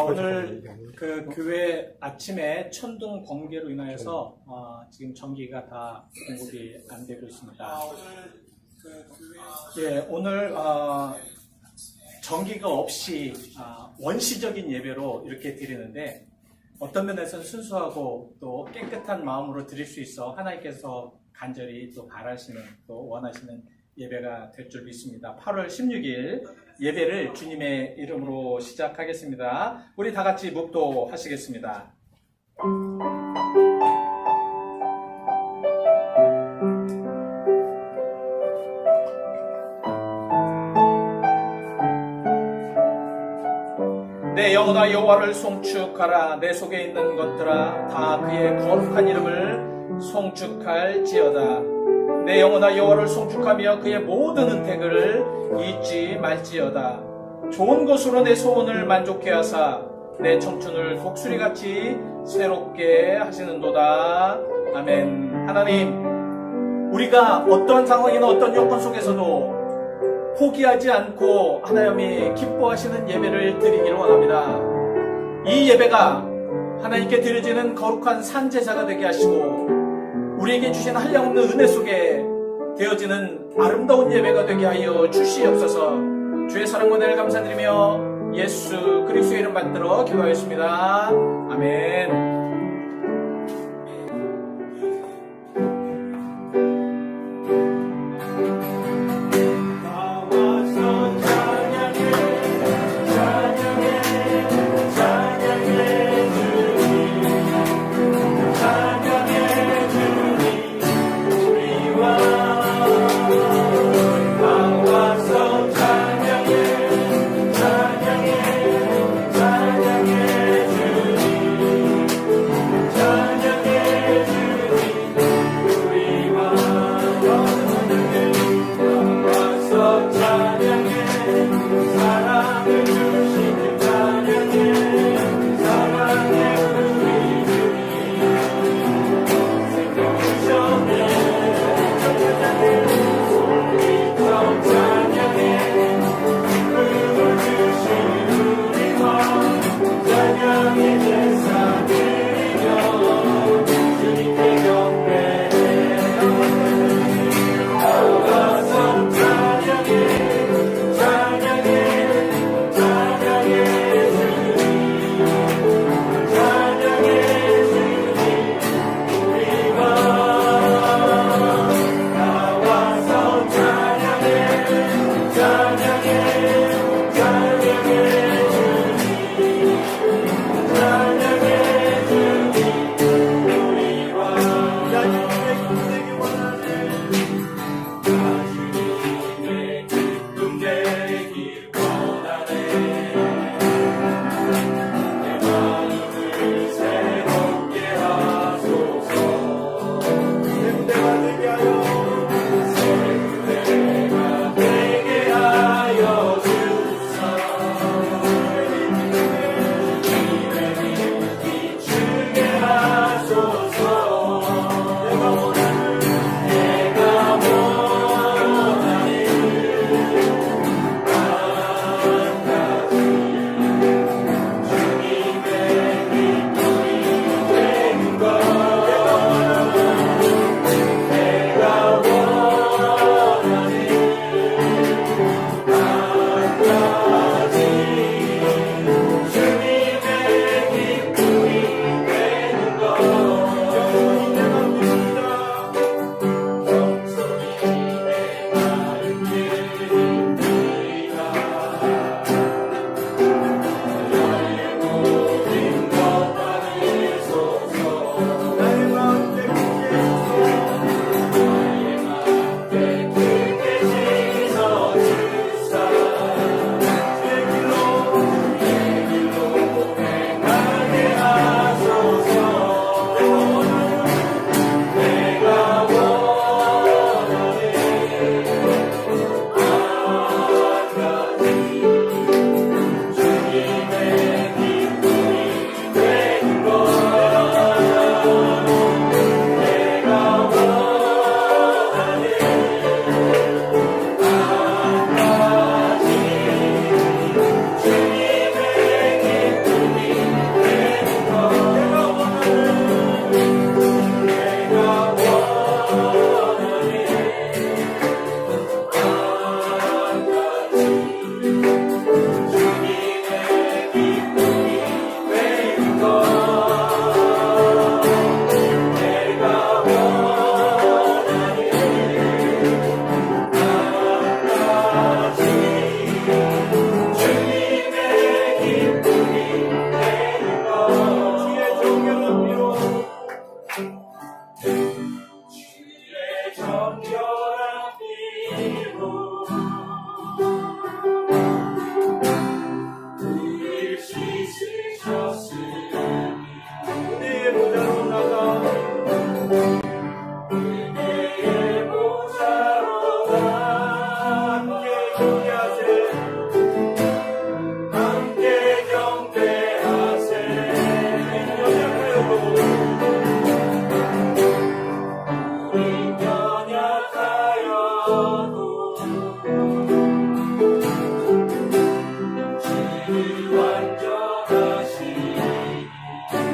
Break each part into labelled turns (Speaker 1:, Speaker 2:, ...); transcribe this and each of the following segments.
Speaker 1: 오늘 그 교회 아침에 천둥 번개로 인하여서 지금 전기가 다 공급이 안 되고 있습니다. 오늘 전기가 없이 원시적인 예배로 이렇게 드리는데 어떤 면에서는 순수하고 또 깨끗한 마음으로 드릴 수 있어 하나님께서 간절히 또 바라시는 또 원하시는 예배가 될 줄 믿습니다. 8월 16일 예배를 주님의 이름으로 시작하겠습니다. 우리 다 같이 묵도하시겠습니다. 내 영혼아 여호와를 송축하라. 내 속에 있는 것들아 다 그의 거룩한 이름을 송축할지어다. 내 영혼아 여호와를 송축하며 그의 모든 은택을 잊지 말지어다. 좋은 것으로 내 소원을 만족해 하사 내 청춘을 독수리같이 새롭게 하시는도다. 아멘. 하나님, 우리가 어떠한 상황이나 어떤 여건 속에서도 포기하지 않고 하나님이 기뻐하시는 예배를 드리기를 원합니다. 이 예배가 하나님께 드려지는 거룩한 산제사가 되게 하시고 우리에게 주신 한량없는 은혜 속에 되어지는 아름다운 예배가 되게 하여 주시옵소서. 주의 사랑과 은혜를 감사드리며 예수 그리스도의 이름 받들어 기도하였습니다. 아멘.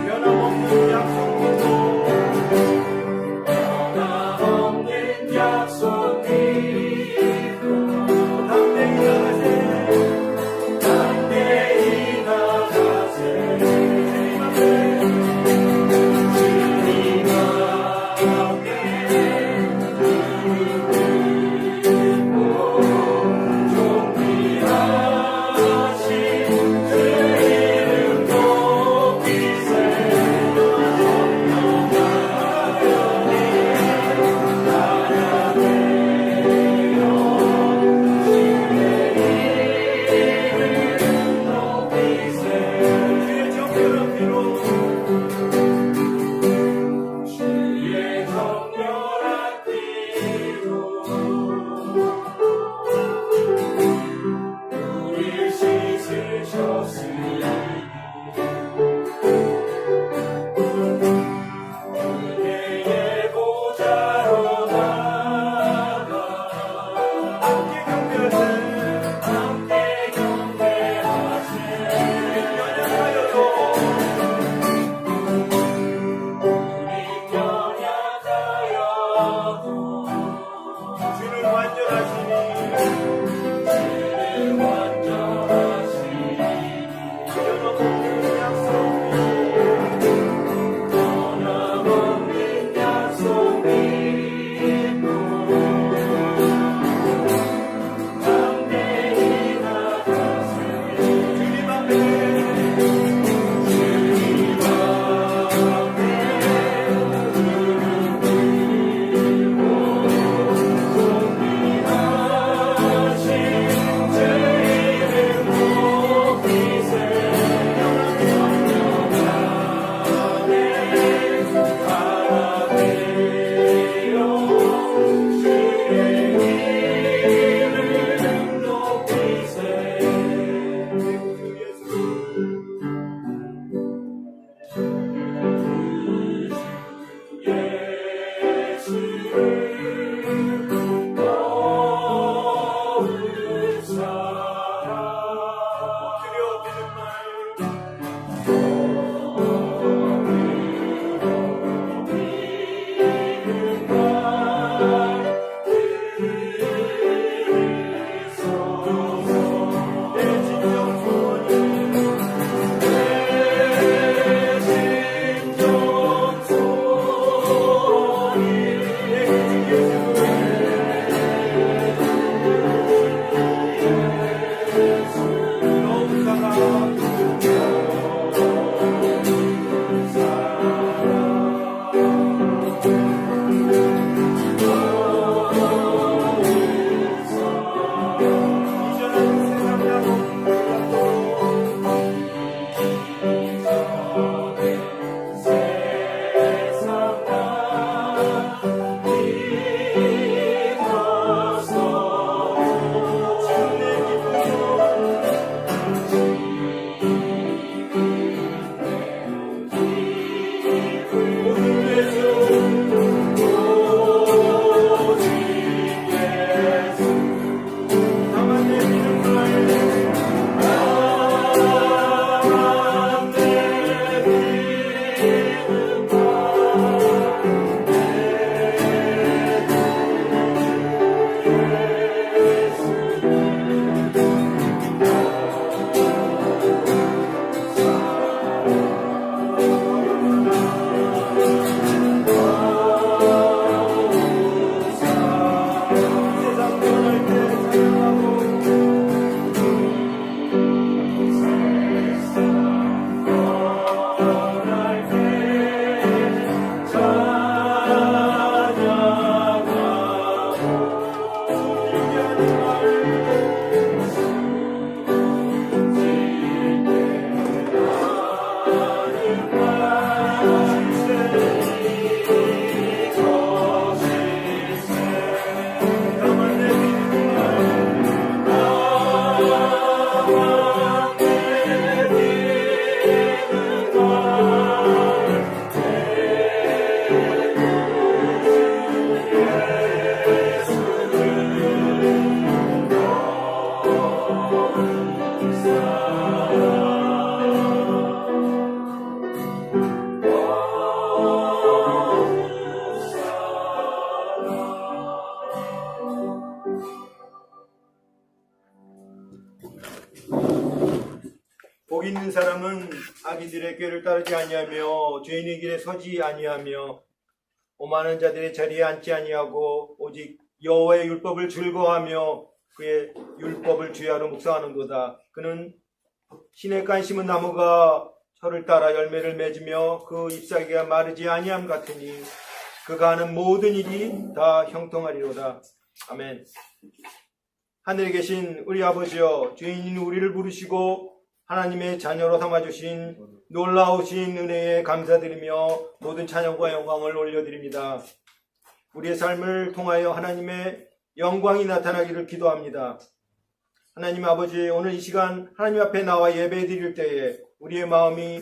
Speaker 1: 변함없는 약속 믿고
Speaker 2: 변함없는 약속 믿고
Speaker 1: 담대히 나가세
Speaker 2: 담대히 나가세 주님 앞에 무릎 꿇고 존귀하신
Speaker 3: 복 있는 사람은 악인들의 꾀를 따르지 아니하며 죄인의 길에 서지 아니하며 오만한 자들의 자리에 앉지 아니하고 오직 여호와의 율법을 즐거워하며 그의 율법을 주야로 묵상하는도다. 그는 시냇가에 심은 나무가 철을 따라 열매를 맺으며 그 잎사귀가 마르지 아니함 같으니 그가 하는 모든 일이 다 형통하리로다. 아멘. 하늘에 계신 우리 아버지여, 죄인인 우리를 부르시고 하나님의 자녀로 삼아주신 놀라우신 은혜에 감사드리며 모든 찬양과 영광을 올려드립니다. 우리의 삶을 통하여 하나님의 영광이 나타나기를 기도합니다. 하나님 아버지, 오늘 이 시간 하나님 앞에 나와 예배 드릴 때에 우리의 마음이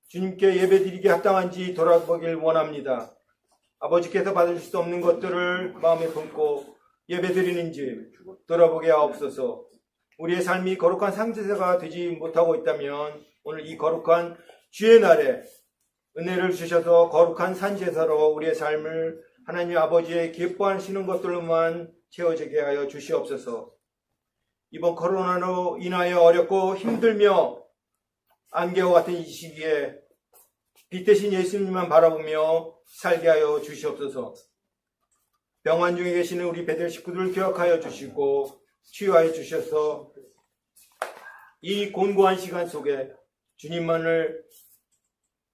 Speaker 3: 주님께 예배 드리기에 합당한지 돌아보길 원합니다. 아버지께서 받으실 수 없는 것들을 마음에 품고 예배 드리는지 돌아보게 하옵소서. 우리의 삶이 거룩한 상제사가 되지 못하고 있다면 오늘 이 거룩한 주의 날에 은혜를 주셔서 거룩한 산제사로 우리의 삶을 하나님 아버지의 기뻐하시는 것들로만 채워지게 하여 주시옵소서. 이번 코로나로 인하여 어렵고 힘들며 안개와 같은 이 시기에 빛 대신 예수님만 바라보며 살게 하여 주시옵소서. 병환 중에 계시는 우리 베델 식구들을 기억하여 주시고 치유하여 주셔서 이 곤고한 시간 속에 주님만을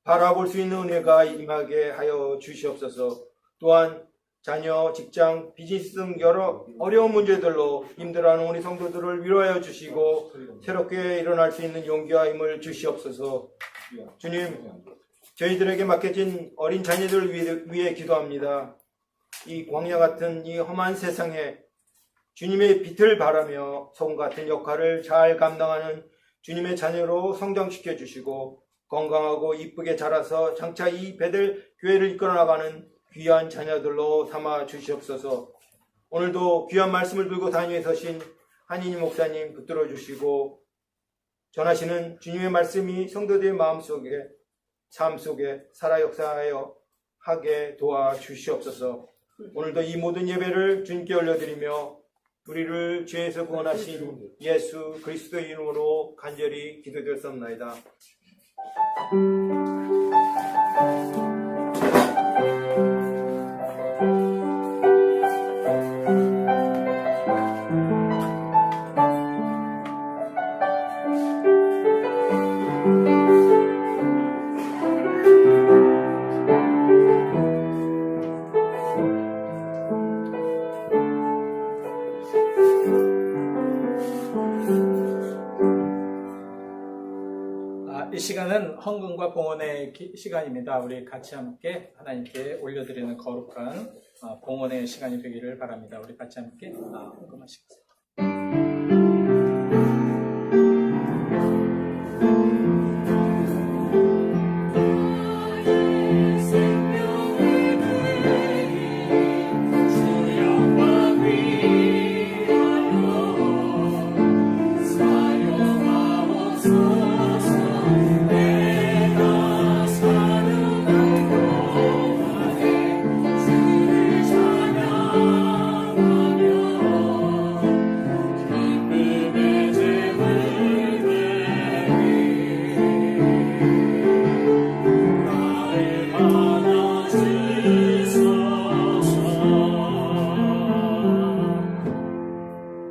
Speaker 3: 바라볼 수 있는 은혜가 임하게 하여 주시옵소서. 또한 자녀, 직장, 비즈니스 등 여러 어려운 문제들로 힘들어하는 우리 성도들을 위로하여 주시고 새롭게 일어날 수 있는 용기와 힘을 주시옵소서. 주님, 저희들에게 맡겨진 어린 자녀들을 위해 기도합니다. 이 광야 같은 이 험한 세상에 주님의 빛을 바라며 성 같은 역할을 잘 감당하는 주님의 자녀로 성장시켜 주시고 건강하고 이쁘게 자라서 장차 이 베델 교회를 이끌어 나가는 귀한 자녀들로 삼아 주시옵소서. 오늘도 귀한 말씀을 들고 단위에 서신 한인희 목사님 붙들어 주시고 전하시는 주님의 말씀이 성도들의 마음속에 삶 속에 살아 역사하여 하게 도와 주시옵소서. 오늘도 이 모든 예배를 주님께 올려드리며 우리를 죄에서 구원하신 예수 그리스도의 이름으로 간절히 기도드렸사옵나이다.
Speaker 1: 이 시간은 헌금과 봉헌의 시간입니다. 우리 같이 함께 하나님께 올려드리는 거룩한 봉헌의 시간이 되기를 바랍니다. 우리 같이 함께 헌금하시겠습니다.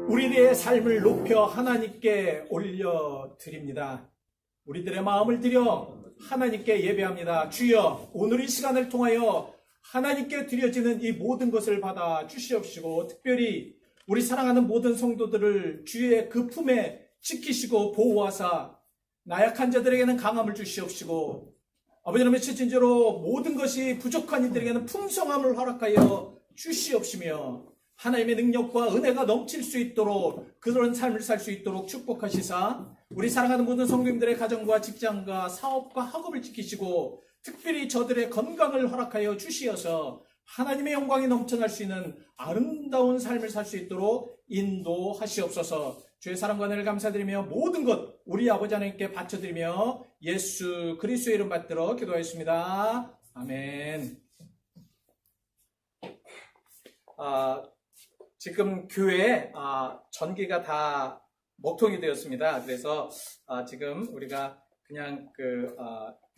Speaker 1: 우리들의 삶을 높여 하나님께 올려드립니다. 우리들의 마음을 들여 하나님께 예배합니다. 주여, 오늘 이 시간을 통하여 하나님께 드려지는 이 모든 것을 받아 주시옵시고 특별히 우리 사랑하는 모든 성도들을 주의 그 품에 지키시고 보호하사 나약한 자들에게는 강함을 주시옵시고 아버지 하나님의 진짜로 모든 것이 부족한 이들에게는 풍성함을 허락하여 주시옵시며 하나님의 능력과 은혜가 넘칠 수 있도록 그런 삶을 살 수 있도록 축복하시사 우리 사랑하는 모든 성도님들의 가정과 직장과 사업과 학업을 지키시고 특별히 저들의 건강을 허락하여 주시어서 하나님의 영광이 넘쳐날 수 있는 아름다운 삶을 살 수 있도록 인도하시옵소서. 주의 사랑과 은혜를 감사드리며 모든 것 우리 아버지 하나님께 바쳐드리며 예수 그리스도의 이름 받들어 기도하였습니다. 아멘. 지금 교회에 전기가 다 먹통이 되었습니다. 그래서 지금 우리가 그냥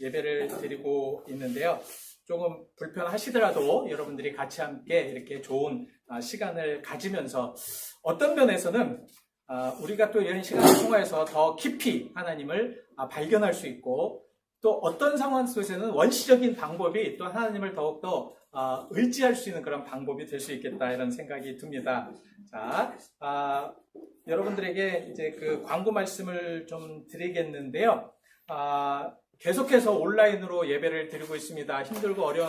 Speaker 1: 예배를 드리고 있는데요. 조금 불편하시더라도 여러분들이 같이 함께 이렇게 좋은 시간을 가지면서 어떤 면에서는 우리가 또 이런 시간을 통해서 더 깊이 하나님을 발견할 수 있고, 또 어떤 상황 속에서는 원시적인 방법이 또 하나님을 더욱더 의지할 수 있는 그런 방법이 될 수 있겠다, 이런 생각이 듭니다. 자, 여러분들에게 이제 그 광고 말씀을 좀 드리겠는데요. 계속해서 온라인으로 예배를 드리고 있습니다. 힘들고 어려운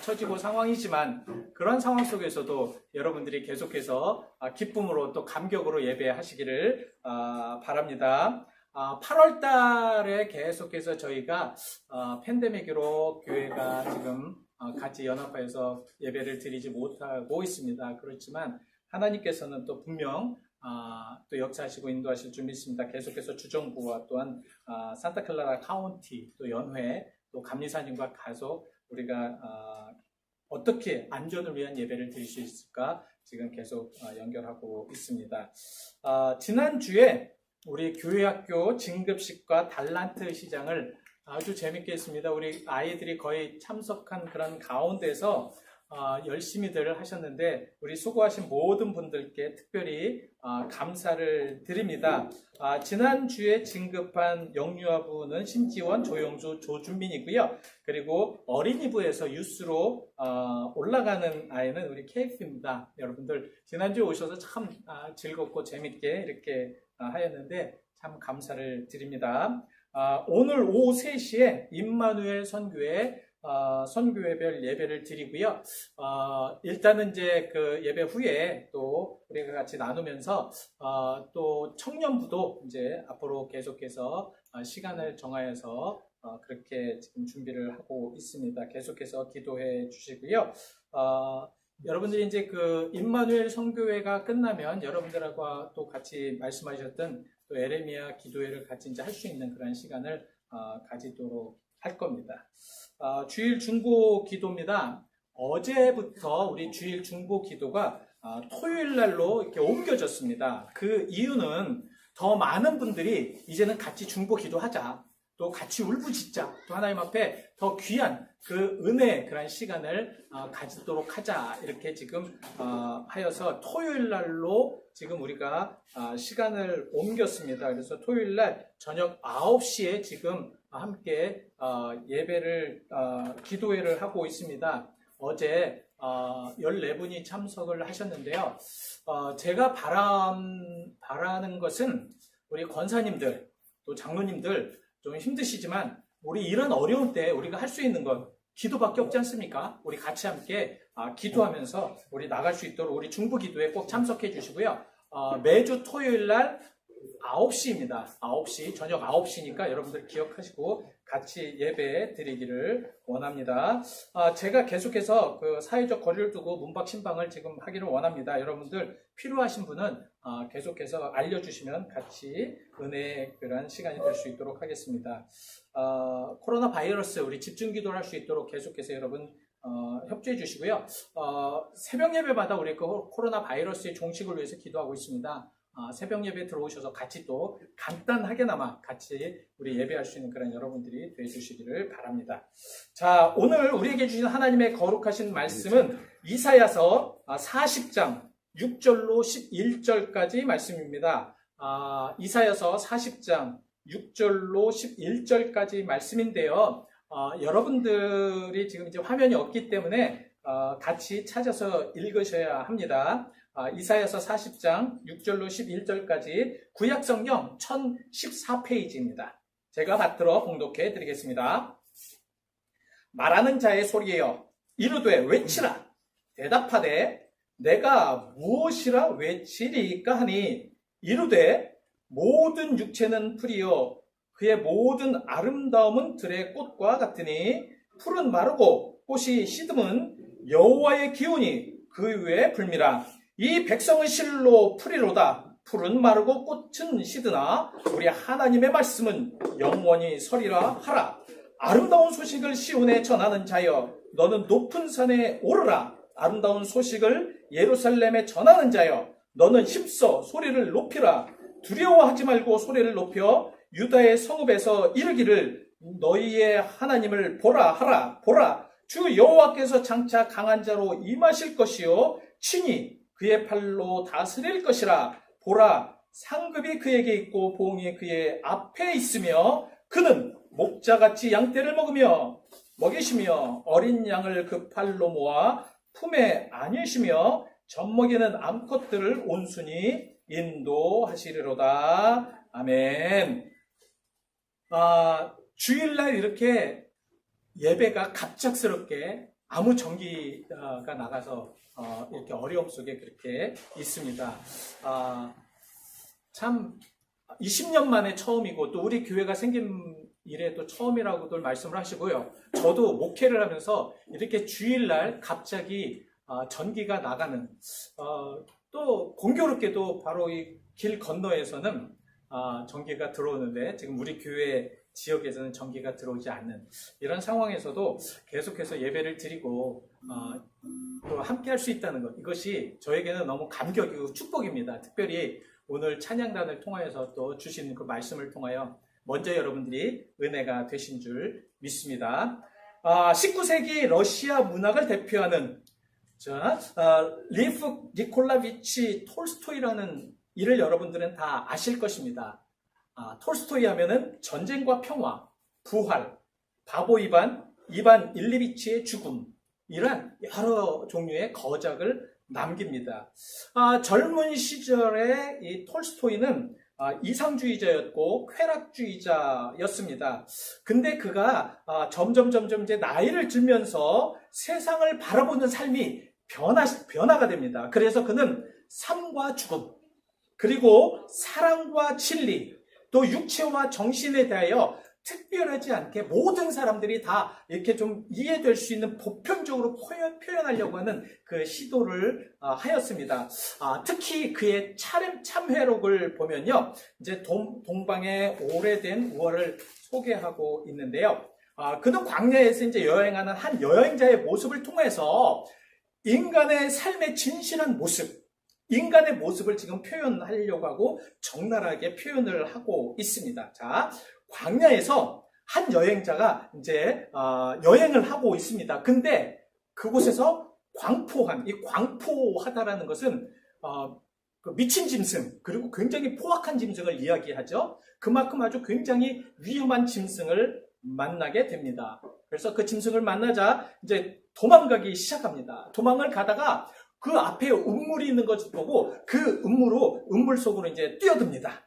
Speaker 1: 처지고 상황이지만, 그런 상황 속에서도 여러분들이 계속해서 기쁨으로 또 감격으로 예배하시기를 바랍니다. 8월 달에 계속해서 저희가 팬데믹으로 교회가 지금 같이 연합하여서 예배를 드리지 못하고 있습니다. 그렇지만 하나님께서는 또 분명 또 역사하시고 인도하실 줄 믿습니다. 계속해서 주정부와 또한 산타클라라 카운티, 또 연회, 또 감리사님과 가서 우리가 어떻게 안전을 위한 예배를 드릴 수 있을까 지금 계속 연결하고 있습니다. 지난주에 우리 교회학교 진급식과 달란트 시장을 아주 재밌게 했습니다. 우리 아이들이 거의 참석한 그런 가운데서 열심히들 하셨는데, 우리 수고하신 모든 분들께 특별히 감사를 드립니다. 지난주에 진급한 영유아부는 심지원, 조영주, 조준민이고요. 그리고 어린이부에서 유스로 올라가는 아이는 우리 케이프입니다. 여러분들 지난주에 오셔서 참 즐겁고 재밌게 이렇게 하였는데 참 감사를 드립니다. 오늘 오후 3시에 임마누엘 선교회 선교회별 예배를 드리고요. 일단은 이제 그 예배 후에 또 우리가 같이 나누면서 또 청년부도 이제 앞으로 계속해서 시간을 정하여서 그렇게 지금 준비를 하고 있습니다. 계속해서 기도해 주시고요. 여러분들이 이제 그 임마누엘 선교회가 끝나면 여러분들하고 또 같이 말씀하셨던 또 에레미야 기도회를 같이 이제 할 수 있는 그런 시간을 가지도록 할 겁니다. 주일 중보 기도입니다. 어제부터 우리 주일 중보 기도가 토요일 날로 이렇게 옮겨졌습니다. 그 이유는 더 많은 분들이 이제는 같이 중보 기도하자, 또 같이 울부짖자, 또 하나님 앞에 더 귀한 그 은혜의 그런 시간을 가지도록 하자, 이렇게 지금 하여서 토요일 날로 지금 우리가 시간을 옮겼습니다. 그래서 토요일 날 저녁 9시에 지금 함께 예배를 기도회를 하고 있습니다. 어제 14분이 참석을 하셨는데요. 제가 바라는 것은 우리 권사님들, 또 장로님들 좀 힘드시지만 우리 이런 어려운 때 우리가 할 수 있는 건 기도밖에 없지 않습니까? 우리 같이 함께 기도하면서 우리 나갈 수 있도록 우리 중보 기도에 꼭 참석해 주시고요. 매주 토요일 날 9시입니다. 9시, 저녁 9시니까 여러분들 기억하시고 같이 예배 드리기를 원합니다. 제가 계속해서 그 사회적 거리를 두고 문박 신방을 지금 하기를 원합니다. 여러분들 필요하신 분은 계속해서 알려주시면 같이 은혜의 그런 시간이 될 수 있도록 하겠습니다. 코로나 바이러스 우리 집중 기도를 할 수 있도록 계속해서 여러분 협조해 주시고요. 새벽 예배마다 우리 그 코로나 바이러스의 종식을 위해서 기도하고 있습니다. 새벽 예배 들어오셔서 같이 또 간단하게나마 같이 우리 예배할 수 있는 그런 여러분들이 되어주시기를 바랍니다. 자, 오늘 우리에게 주신 하나님의 거룩하신 말씀은 이사야서 40장 6절로 11절까지 말씀입니다. 이사야서 40장 6절로 11절까지 말씀인데요. 여러분들이 지금 이제 화면이 없기 때문에 같이 찾아서 읽으셔야 합니다. 이사야서 40장 6절로 11절까지 구약성경 1014페이지입니다. 제가 받들어 봉독해 드리겠습니다. 말하는 자의 소리여 이르되 외치라. 대답하되 내가 무엇이라 외치리까 하니 이르되 모든 육체는 풀이요 그의 모든 아름다움은 들의 꽃과 같으니 풀은 마르고 꽃이 시듬은 여호와의 기운이 그 위에 불미라. 이 백성의 실로 풀이로다. 풀은 마르고 꽃은 시드나 우리 하나님의 말씀은 영원히 서리라 하라. 아름다운 소식을 시온에 전하는 자여 너는 높은 산에 오르라. 아름다운 소식을 예루살렘에 전하는 자여 너는 힘써 소리를 높이라. 두려워하지 말고 소리를 높여 유다의 성읍에서 이르기를 너희의 하나님을 보라 하라. 보라, 주 여호와께서 장차 강한 자로 임하실 것이요 친히 그의 팔로 다스릴 것이라. 보라, 상급이 그에게 있고 보응이 그의 앞에 있으며 그는 목자같이 양떼를 먹이시며 어린 양을 그 팔로 모아 품에 안으시며 젖먹이는 암컷들을 온순히 인도하시리로다. 아멘. 주일날 이렇게 예배가 갑작스럽게 아무 전기가 나가서 이렇게 어려움 속에 그렇게 있습니다. 참 20년 만에 처음이고 또 우리 교회가 생긴 이래 또 처음이라고들 말씀을 하시고요. 저도 목회를 하면서 이렇게 주일날 갑자기 전기가 나가는 또 공교롭게도 바로 이 길 건너에서는 전기가 들어오는데 지금 우리 교회 지역에서는 전기가 들어오지 않는 이런 상황에서도 계속해서 예배를 드리고 또 함께 할 수 있다는 것, 이것이 저에게는 너무 감격이고 축복입니다. 특별히 오늘 찬양단을 통하여서 또 주신 그 말씀을 통하여 먼저 여러분들이 은혜가 되신 줄 믿습니다. 19세기 러시아 문학을 대표하는 리프 니콜라비치 톨스토이라는 이를 여러분들은 다 아실 것입니다. 톨스토이 하면은 전쟁과 평화, 부활, 바보 이반 일리비치의 죽음, 이런 여러 종류의 거작을 남깁니다. 젊은 시절에 이 톨스토이는 이상주의자였고 쾌락주의자였습니다. 근데 그가 점점 이제 나이를 들면서 세상을 바라보는 삶이 변화가 됩니다. 그래서 그는 삶과 죽음, 그리고 사랑과 진리, 또 육체와 정신에 대하여 특별하지 않게 모든 사람들이 다 이렇게 좀 이해될 수 있는 보편적으로 표현하려고 하는 그 시도를 하였습니다. 특히 그의 참회록을 보면요, 이제 동방의 오래된 우월을 소개하고 있는데요. 그는 광야에서 이제 여행하는 한 여행자의 모습을 통해서 인간의 삶의 진실한 모습, 인간의 모습을 지금 표현하려고 하고 적나라하게 표현을 하고 있습니다. 자, 광야에서 한 여행자가 이제 여행을 하고 있습니다. 근데 그곳에서 광포하다라는 것은 그 미친 짐승, 그리고 굉장히 포악한 짐승을 이야기하죠. 그만큼 아주 굉장히 위험한 짐승을 만나게 됩니다. 그래서 그 짐승을 만나자 이제 도망가기 시작합니다. 도망을 가다가 그 앞에 음물이 있는 것을 보고 그 음물 속으로 이제 뛰어듭니다.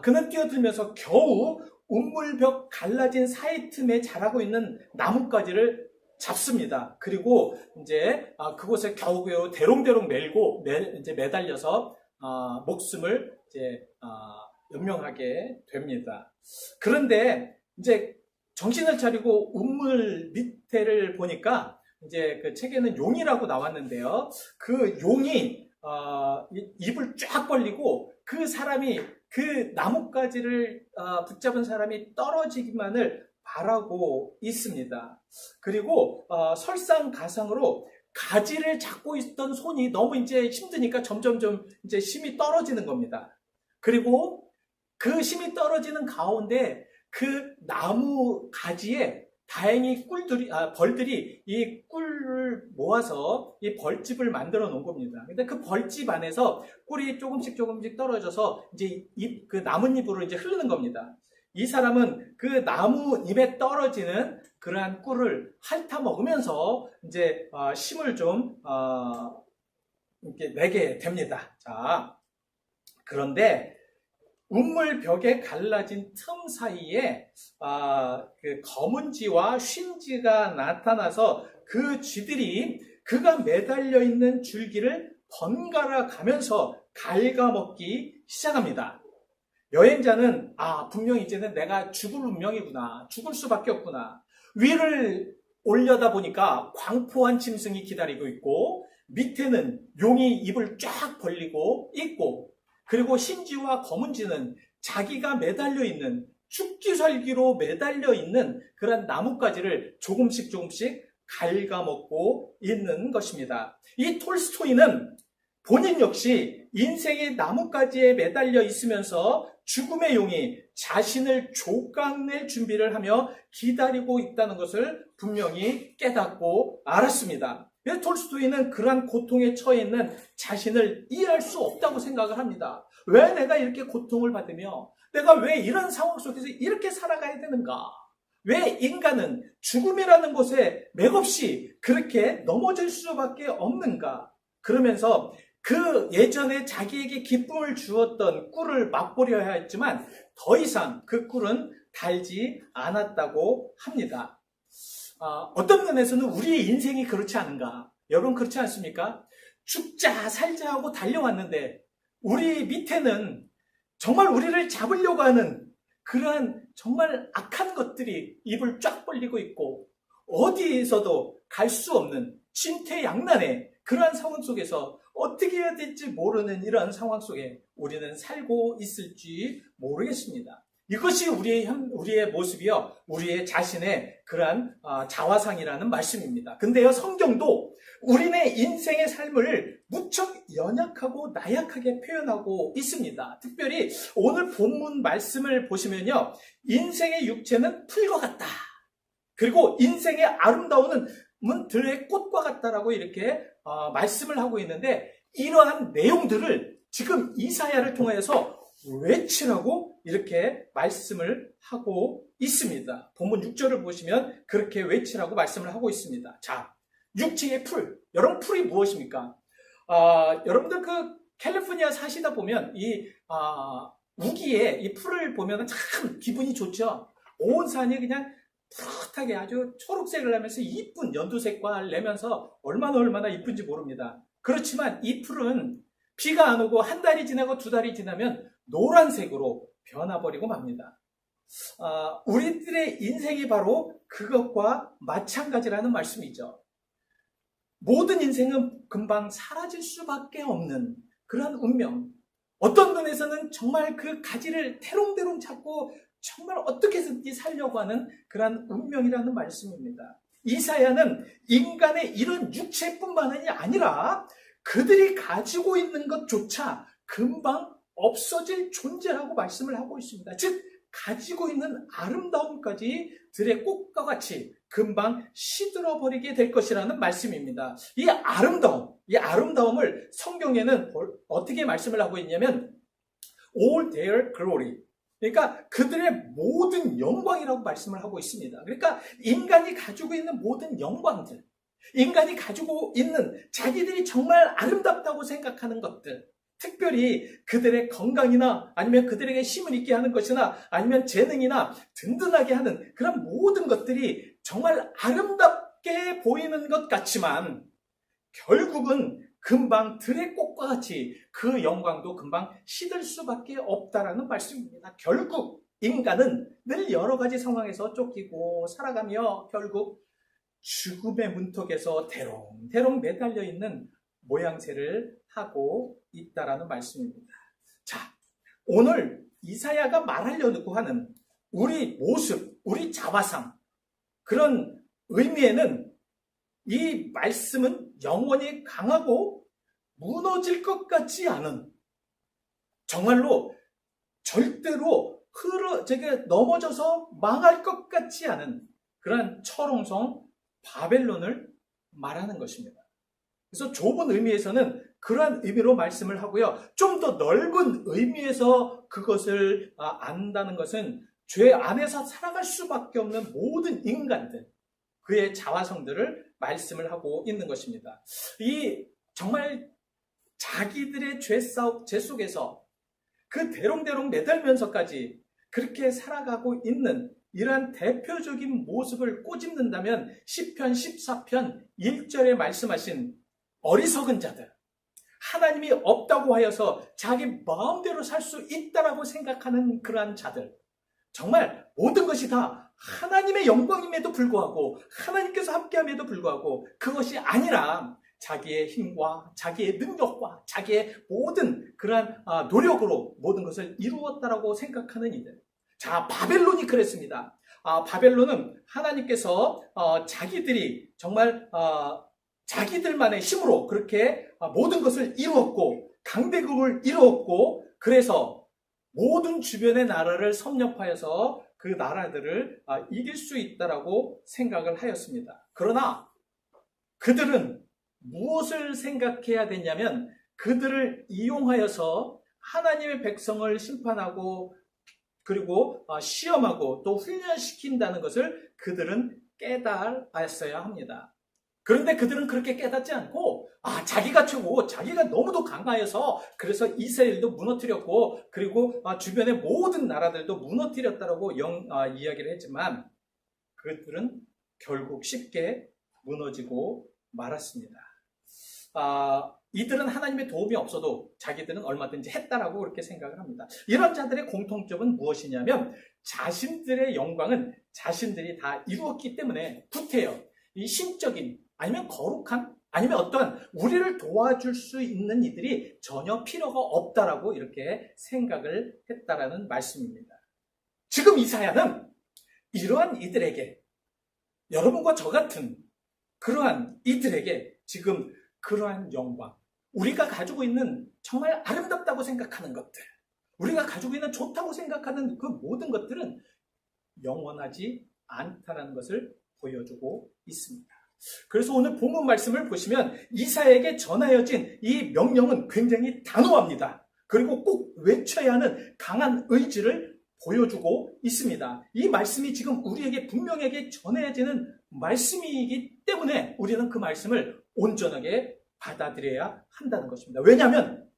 Speaker 1: 그는 뛰어들면서 겨우 음물벽 갈라진 사이 틈에 자라고 있는 나뭇가지를 잡습니다. 그리고 이제 그곳에 겨우 대롱대롱 매달려서 목숨을 이제 연명하게 됩니다. 그런데 이제 정신을 차리고 음물 밑에를 보니까 이제 그 책에는 용이라고 나왔는데요. 그 용이 입을 쫙 벌리고 그 사람이 그 나뭇가지를 붙잡은 사람이 떨어지기만을 바라고 있습니다. 그리고 설상가상으로 가지를 잡고 있던 손이 너무 이제 힘드니까 점점점 이제 힘이 떨어지는 겁니다. 그리고 그 힘이 떨어지는 가운데 그 나무 가지에 다행히 벌들이 이 꿀을 모아서 이 벌집을 만들어 놓은 겁니다. 근데 그 벌집 안에서 꿀이 조금씩 떨어져서 이제 그 나뭇잎으로 이제 흐르는 겁니다. 이 사람은 그 나무잎에 떨어지는 그러한 꿀을 핥아 먹으면서 이제 힘을 좀 이렇게 내게 됩니다. 자, 그런데 우물벽에 갈라진 틈 사이에 그 검은 쥐와 쉰 쥐가 나타나서 그 쥐들이 그가 매달려 있는 줄기를 번갈아 가면서 갉아먹기 시작합니다. 여행자는 분명히 이제는 내가 죽을 운명이구나, 죽을 수밖에 없구나. 위를 올려다 보니까 광포한 짐승이 기다리고 있고 밑에는 용이 입을 쫙 벌리고 있고, 그리고 흰쥐와 검은쥐는 자기가 매달려 있는, 죽기 살기로 매달려 있는 그런 나뭇가지를 조금씩 갉아먹고 있는 것입니다. 이 톨스토이는 본인 역시 인생의 나뭇가지에 매달려 있으면서 죽음의 용이 자신을 조각낼 준비를 하며 기다리고 있다는 것을 분명히 깨닫고 알았습니다. 그래서 톨스토이는 그러한 고통에 처해 있는 자신을 이해할 수 없다고 생각을 합니다. 왜 내가 이렇게 고통을 받으며 내가 왜 이런 상황 속에서 이렇게 살아가야 되는가? 왜 인간은 죽음이라는 곳에 맥없이 그렇게 넘어질 수밖에 없는가? 그러면서 그 예전에 자기에게 기쁨을 주었던 꿀을 맛보려 했지만 더 이상 그 꿀은 달지 않았다고 합니다. 어떤 면에서는 우리의 인생이 그렇지 않은가? 여러분 그렇지 않습니까? 죽자 살자 하고 달려왔는데 우리 밑에는 정말 우리를 잡으려고 하는 그러한 정말 악한 것들이 입을 쫙 벌리고 있고 어디에서도 갈 수 없는 진퇴양난의 그러한 상황 속에서 어떻게 해야 될지 모르는 이러한 상황 속에 우리는 살고 있을지 모르겠습니다. 이것이 우리의 모습이요, 우리의 자신의 그러한 자화상이라는 말씀입니다. 근데요, 성경도 우리네 인생의 삶을 무척 연약하고 나약하게 표현하고 있습니다. 특별히 오늘 본문 말씀을 보시면요, 인생의 육체는 풀과 같다. 그리고 인생의 아름다움은 들의 꽃과 같다라고 이렇게 말씀을 하고 있는데, 이러한 내용들을 지금 이사야를 통해서 외치라고 이렇게 말씀을 하고 있습니다. 본문 6절을 보시면 그렇게 외치라고 말씀을 하고 있습니다. 자, 육체의 풀. 여러분, 풀이 무엇입니까? 여러분들 그 캘리포니아 사시다 보면 이 우기에 이 풀을 보면 참 기분이 좋죠. 온 산이 그냥 푸릇하게 아주 초록색을 하면서 이쁜 연두색과 내면서 얼마나 이쁜지 모릅니다. 그렇지만 이 풀은 비가 안 오고 한 달이 지나고 두 달이 지나면 노란색으로 변화버리고 맙니다. 우리들의 인생이 바로 그것과 마찬가지라는 말씀이죠. 모든 인생은 금방 사라질 수밖에 없는 그런 운명. 어떤 면에서는 정말 그 가지를 대롱대롱 잡고 정말 어떻게든지 살려고 하는 그런 운명이라는 말씀입니다. 이사야는 인간의 이런 육체뿐만이 아니라 그들이 가지고 있는 것조차 금방 없어질 존재라고 말씀을 하고 있습니다. 즉, 가지고 있는 아름다움까지 들의 꽃과 같이 금방 시들어버리게 될 것이라는 말씀입니다. 이 아름다움을 성경에는 어떻게 말씀을 하고 있냐면 all their glory, 그러니까 그들의 모든 영광이라고 말씀을 하고 있습니다. 그러니까 인간이 가지고 있는 모든 영광들, 인간이 가지고 있는 자기들이 정말 아름답다고 생각하는 것들, 특별히 그들의 건강이나 아니면 그들에게 힘을 있게 하는 것이나 아니면 재능이나 든든하게 하는 그런 모든 것들이 정말 아름답게 보이는 것 같지만 결국은 금방 들의 꽃과 같이 그 영광도 금방 시들 수밖에 없다라는 말씀입니다. 결국 인간은 늘 여러 가지 상황에서 쫓기고 살아가며 결국 죽음의 문턱에서 대롱대롱 매달려 있는 모양새를 하고 있다라는 말씀입니다. 자, 오늘 이사야가 말하려고 하는 우리 모습, 우리 자화상, 그런 의미에는 이 말씀은 영원히 강하고 무너질 것 같지 않은, 정말로 절대로 넘어져서 망할 것 같지 않은 그런 철옹성 바벨론을 말하는 것입니다. 그래서 좁은 의미에서는 그러한 의미로 말씀을 하고요. 좀 더 넓은 의미에서 그것을 안다는 것은 죄 안에서 살아갈 수밖에 없는 모든 인간들, 그의 자화성들을 말씀을 하고 있는 것입니다. 이 정말 자기들의 죄 속에서 그 대롱대롱 매달면서까지 그렇게 살아가고 있는 이러한 대표적인 모습을 꼬집는다면 시편 14편 1절에 말씀하신 어리석은 자들, 하나님이 없다고 하여서 자기 마음대로 살 수 있다라고 생각하는 그러한 자들, 정말 모든 것이 다 하나님의 영광임에도 불구하고 하나님께서 함께함에도 불구하고 그것이 아니라 자기의 힘과 자기의 능력과 자기의 모든 그러한 노력으로 모든 것을 이루었다라고 생각하는 이들. 자, 바벨론이 그랬습니다. 바벨론은 하나님께서 자기들이 정말 자기들만의 힘으로 그렇게 모든 것을 이루었고 강대국을 이루었고 그래서 모든 주변의 나라를 섭렵하여서 그 나라들을 이길 수 있다라고 생각을 하였습니다. 그러나 그들은 무엇을 생각해야 됐냐면 그들을 이용하여서 하나님의 백성을 심판하고 그리고 시험하고 또 훈련시킨다는 것을 그들은 깨달았어야 합니다. 그런데 그들은 그렇게 깨닫지 않고 자기가 최고, 자기가 너무도 강하여서 그래서 이스라엘도 무너뜨렸고 그리고 주변의 모든 나라들도 무너뜨렸다라고 이야기를 했지만 그들은 결국 쉽게 무너지고 말았습니다. 이들은 하나님의 도움이 없어도 자기들은 얼마든지 했다라고 그렇게 생각을 합니다. 이런 자들의 공통점은 무엇이냐면 자신들의 영광은 자신들이 다 이루었기 때문에 구태여 이 신적인 아니면 거룩한 아니면 어떠한 우리를 도와줄 수 있는 이들이 전혀 필요가 없다라고 이렇게 생각을 했다라는 말씀입니다. 지금 이사야는 이러한 이들에게 여러분과 저 같은 그러한 이들에게 지금 그러한 영광, 우리가 가지고 있는 정말 아름답다고 생각하는 것들, 우리가 가지고 있는 좋다고 생각하는 그 모든 것들은 영원하지 않다는 것을 보여주고 있습니다. 그래서 오늘 본문 말씀을 보시면 이사야에게 전하여진 이 명령은 굉장히 단호합니다. 그리고 꼭 외쳐야 하는 강한 의지를 보여주고 있습니다. 이 말씀이 지금 우리에게 분명하게 전해지는 말씀이기 때문에 우리는 그 말씀을 온전하게 받아들여야 한다는 것입니다. 왜냐하면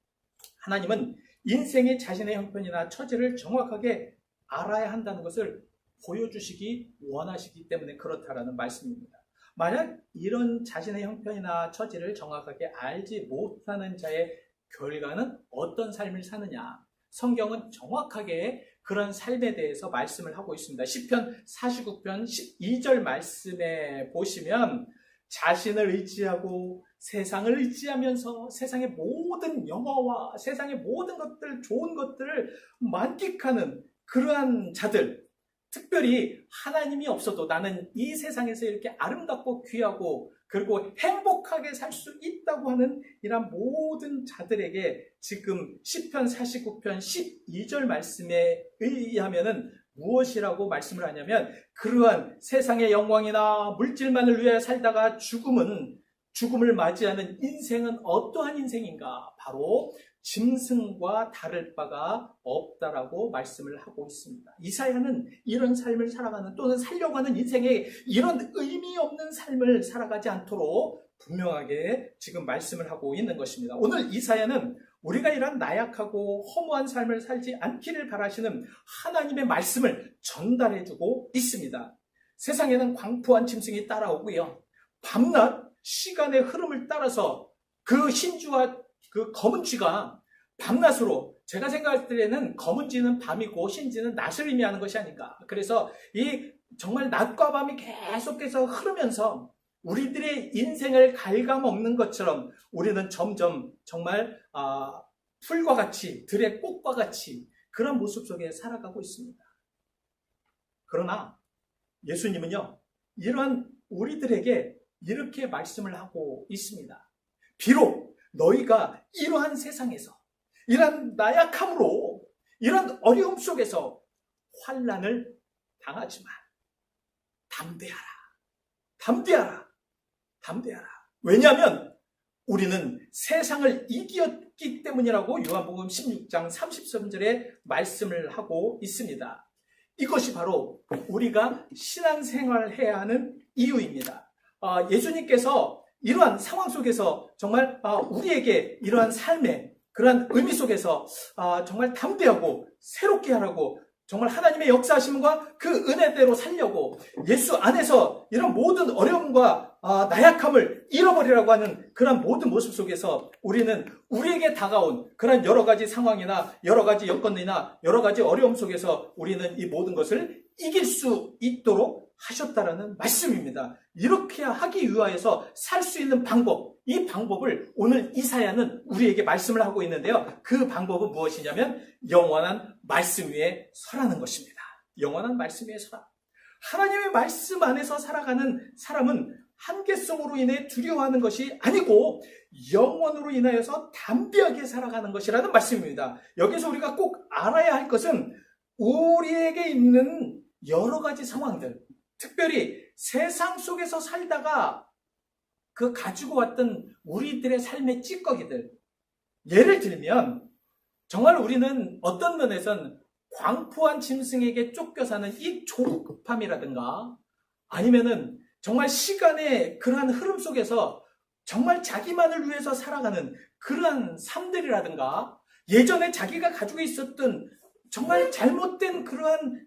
Speaker 1: 하나님은 인생의 자신의 형편이나 처지를 정확하게 알아야 한다는 것을 보여주시기 원하시기 때문에 그렇다라는 말씀입니다. 만약 이런 자신의 형편이나 처지를 정확하게 알지 못하는 자의 결과는 어떤 삶을 사느냐? 성경은 정확하게 그런 삶에 대해서 말씀을 하고 있습니다. 시편 49편 12절 말씀에 보시면 자신을 의지하고 세상을 의지하면서 세상의 모든 영화와 세상의 모든 것들, 좋은 것들을 만끽하는 그러한 자들, 특별히 하나님이 없어도 나는 이 세상에서 이렇게 아름답고 귀하고 그리고 행복하게 살 수 있다고 하는 이런 모든 자들에게 지금 시편 49편 12절 말씀에 의하면은 무엇이라고 말씀을 하냐면 그러한 세상의 영광이나 물질만을 위해 살다가 죽음을 맞이하는 인생은 어떠한 인생인가? 바로 짐승과 다를 바가 없다라고 말씀을 하고 있습니다. 이사야는 이런 삶을 살아가는 또는 살려고 하는 인생에 이런 의미 없는 삶을 살아가지 않도록 분명하게 지금 말씀을 하고 있는 것입니다. 오늘 이사야는 우리가 이런 나약하고 허무한 삶을 살지 않기를 바라시는 하나님의 말씀을 전달해주고 있습니다. 세상에는 광포한 짐승이 따라오고요. 밤낮 시간의 흐름을 따라서 그 흰쥐와 그 검은 쥐가 밤낮으로 제가 생각할 때는 검은 쥐는 밤이고 흰쥐는 낮을 의미하는 것이 아닌가. 그래서 이 정말 낮과 밤이 계속해서 흐르면서 우리들의 인생을 갉아먹는 것처럼 우리는 점점 정말 풀과 같이 들의 꽃과 같이 그런 모습 속에 살아가고 있습니다. 그러나 예수님은요 이러한 우리들에게 이렇게 말씀을 하고 있습니다. 비록 너희가 이러한 세상에서 이러한 나약함으로 이러한 어려움 속에서 환난을 당하지만 담대하라. 왜냐하면 우리는 세상을 이겼기 때문이라고 요한복음 16장 33절에 말씀을 하고 있습니다. 이것이 바로 우리가 신앙생활을 해야 하는 이유입니다. 예수님께서 이러한 상황 속에서 정말 우리에게 이러한 삶의 그러한 의미 속에서 정말 담대하고 새롭게 하라고 정말 하나님의 역사하심과 그 은혜대로 살려고 예수 안에서 이런 모든 어려움과 나약함을 잃어버리라고 하는 그런 모든 모습 속에서 우리는 우리에게 다가온 그런 여러 가지 상황이나 여러 가지 여건이나 여러 가지 어려움 속에서 우리는 이 모든 것을 이길 수 있도록 하셨다라는 말씀입니다. 이렇게 하기 위하여서 살 수 있는 방법, 이 방법을 오늘 이사야는 우리에게 말씀을 하고 있는데요. 그 방법은 무엇이냐면 영원한 말씀 위에 서라는 것입니다. 영원한 말씀 위에 서라. 하나님의 말씀 안에서 살아가는 사람은 한계성으로 인해 두려워하는 것이 아니고 영원으로 인하여서 담대하게 살아가는 것이라는 말씀입니다. 여기서 우리가 꼭 알아야 할 것은 우리에게 있는 여러 가지 상황들, 특별히 세상 속에서 살다가 그 가지고 왔던 우리들의 삶의 찌꺼기들, 예를 들면 정말 우리는 어떤 면에선 광포한 짐승에게 쫓겨 사는 이 조급함이라든가, 아니면은 정말 시간의 그러한 흐름 속에서 정말 자기만을 위해서 살아가는 그러한 삶들이라든가, 예전에 자기가 가지고 있었던 정말 잘못된 그러한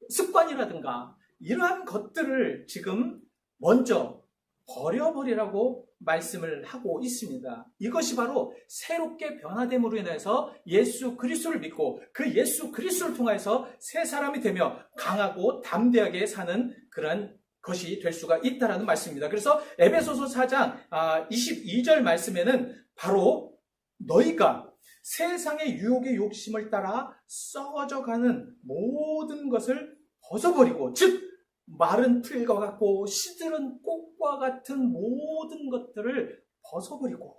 Speaker 1: 습관이라든가, 이러한 것들을 지금 먼저 버려버리라고 말씀을 하고 있습니다. 이것이 바로 새롭게 변화됨으로 인해서 예수 그리스도를 믿고 그 예수 그리스도를 통해서 새 사람이 되며 강하고 담대하게 사는 그런 것이 될 수가 있다는 말씀입니다. 그래서 에베소서 4장 22절 말씀에는 바로 너희가 세상의 유혹의 욕심을 따라 썩어져가는 모든 것을 벗어버리고, 즉 마른 풀과 같고 시들은 꽃과 같은 모든 것들을 벗어버리고,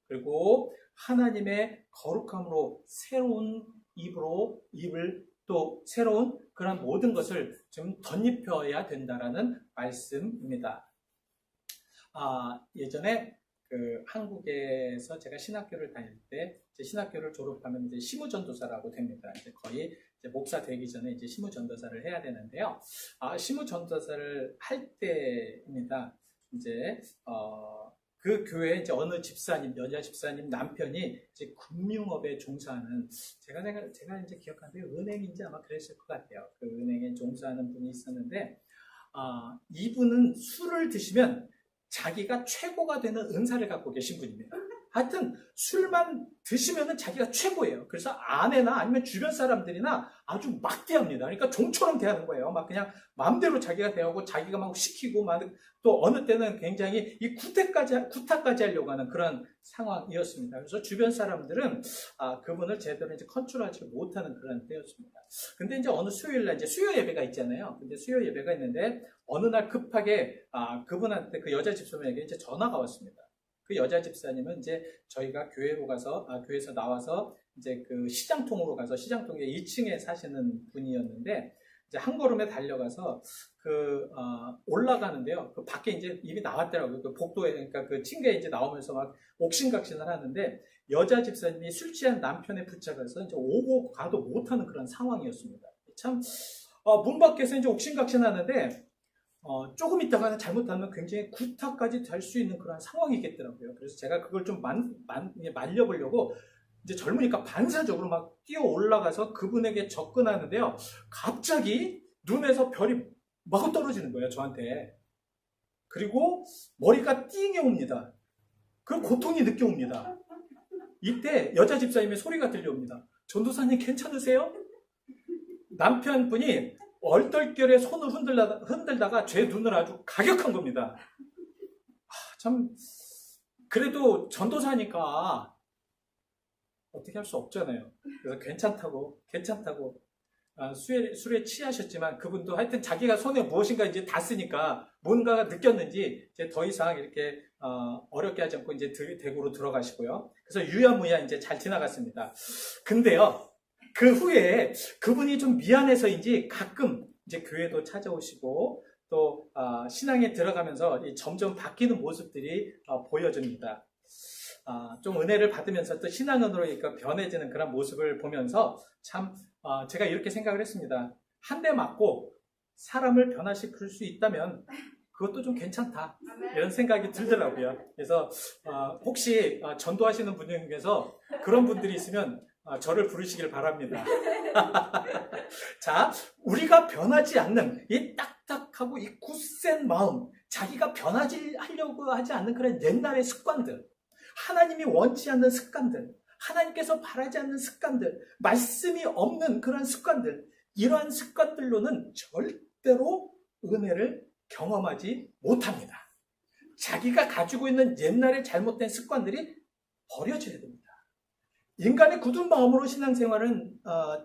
Speaker 1: 그리고 하나님의 거룩함으로 새로운 입을 또 새로운 그런 모든 것을 좀 덧입혀야 된다라는 말씀입니다. 예전에 한국에서 제가 신학교를 다닐 때, 신학교를 졸업하면 이제 시무전도사라고 됩니다. 이제 거의 이제 목사 되기 전에 이제 시무전도사를 해야 되는데요. 시무전도사를 할 때입니다. 이제 그 교회에 이제 어느 집사님, 여자 집사님 남편이 이제 금융업에 종사하는, 제가 이제 기억하는데 은행인지 아마 그랬을 것 같아요. 그 은행에 종사하는 분이 있었는데, 이분은 술을 드시면 자기가 최고가 되는 은사를 갖고 계신 분입니다. 하여튼 술만 드시면 자기가 최고예요. 그래서 아내나 아니면 주변 사람들이나 아주 막 대합니다. 그러니까 종처럼 대하는 거예요. 막 그냥 마음대로 자기가 대하고 자기가 막 시키고, 막 또 어느 때는 굉장히 이 구타까지 하려고 하는 그런 상황이었습니다. 그래서 주변 사람들은 그분을 제대로 이제 컨트롤하지 못하는 그런 때였습니다. 근데 이제 어느 수요일날 이제 수요 예배가 있잖아요. 근데 수요 예배가 있는데 어느 날 급하게 그분한테, 그 여자 집사님에게 이제 전화가 왔습니다. 그 여자 집사님은 이제 저희가 교회에서 나와서 이제 그 시장통으로 가서, 시장통에 2층에 사시는 분이었는데, 이제 한 걸음에 달려가서 올라가는데요. 그 밖에 이제 이미 나왔더라고요. 그 복도에, 그러니까 그 층계에 이제 나오면서 막 옥신각신을 하는데, 여자 집사님이 술 취한 남편에 붙잡아서 이제 오고 가도 못하는 그런 상황이었습니다. 참, 문 밖에서 이제 옥신각신 하는데, 조금 있다가는 잘못하면 굉장히 구타까지 될 수 있는 그런 상황이겠더라고요. 그래서 제가 그걸 좀 말려보려고 이제 젊으니까 반사적으로 막 뛰어 올라가서 그분에게 접근하는데요. 갑자기 눈에서 별이 마구 떨어지는 거예요, 저한테. 그리고 머리가 띵해 옵니다. 그 고통이 느껴옵니다. 이때 여자 집사님의 소리가 들려옵니다. 전도사님 괜찮으세요? 남편분이 얼떨결에 손을 흔들다가 제 눈을 아주 가격한 겁니다. 참, 그래도 전도사니까 어떻게 할 수 없잖아요. 그래서 괜찮다고 술에 취하셨지만 그분도 하여튼 자기가 손에 무엇인가 이제 닿으니까 뭔가가 느꼈는지 이제 더 이상 이렇게 어렵게 하지 않고 이제 대구로 들어가시고요. 그래서 유야무야 이제 잘 지나갔습니다. 근데요, 그 후에 그분이 좀 미안해서인지 가끔 이제 교회도 찾아오시고 또 신앙에 들어가면서 점점 바뀌는 모습들이 보여집니다. 좀 은혜를 받으면서 또 신앙인으로 변해지는 그런 모습을 보면서 참 제가 이렇게 생각을 했습니다. 한 대 맞고 사람을 변화시킬 수 있다면 그것도 좀 괜찮다, 이런 생각이 들더라고요. 그래서 혹시 전도하시는 분 중에서 그런 분들이 있으면 저를 부르시길 바랍니다. 자, 우리가 변하지 않는 이 딱딱하고 이 굳센 마음, 자기가 변하지 하려고 하지 않는 그런 옛날의 습관들, 하나님이 원치 않는 습관들, 하나님께서 바라지 않는 습관들, 말씀이 없는 그런 습관들, 이러한 습관들로는 절대로 은혜를 경험하지 못합니다. 자기가 가지고 있는 옛날의 잘못된 습관들이 버려져야 됩니다. 인간의 굳은 마음으로 신앙생활은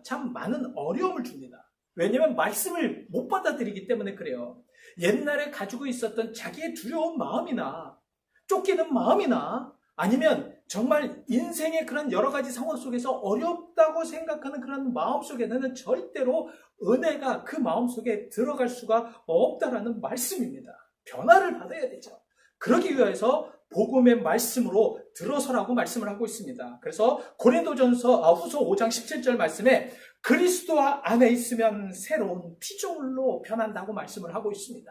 Speaker 1: 참 많은 어려움을 줍니다. 왜냐하면 말씀을 못 받아들이기 때문에 그래요. 옛날에 가지고 있었던 자기의 두려운 마음이나 쫓기는 마음이나 아니면 정말 인생의 그런 여러 가지 상황 속에서 어렵다고 생각하는 그런 마음 속에는 절대로 은혜가 그 마음 속에 들어갈 수가 없다라는 말씀입니다. 변화를 받아야 되죠. 그러기 위해서 복음의 말씀으로 들어서라고 말씀을 하고 있습니다. 그래서 고린도전서 후서 5장 17절 말씀에 그리스도 안에 있으면 새로운 피조물로 변한다고 말씀을 하고 있습니다.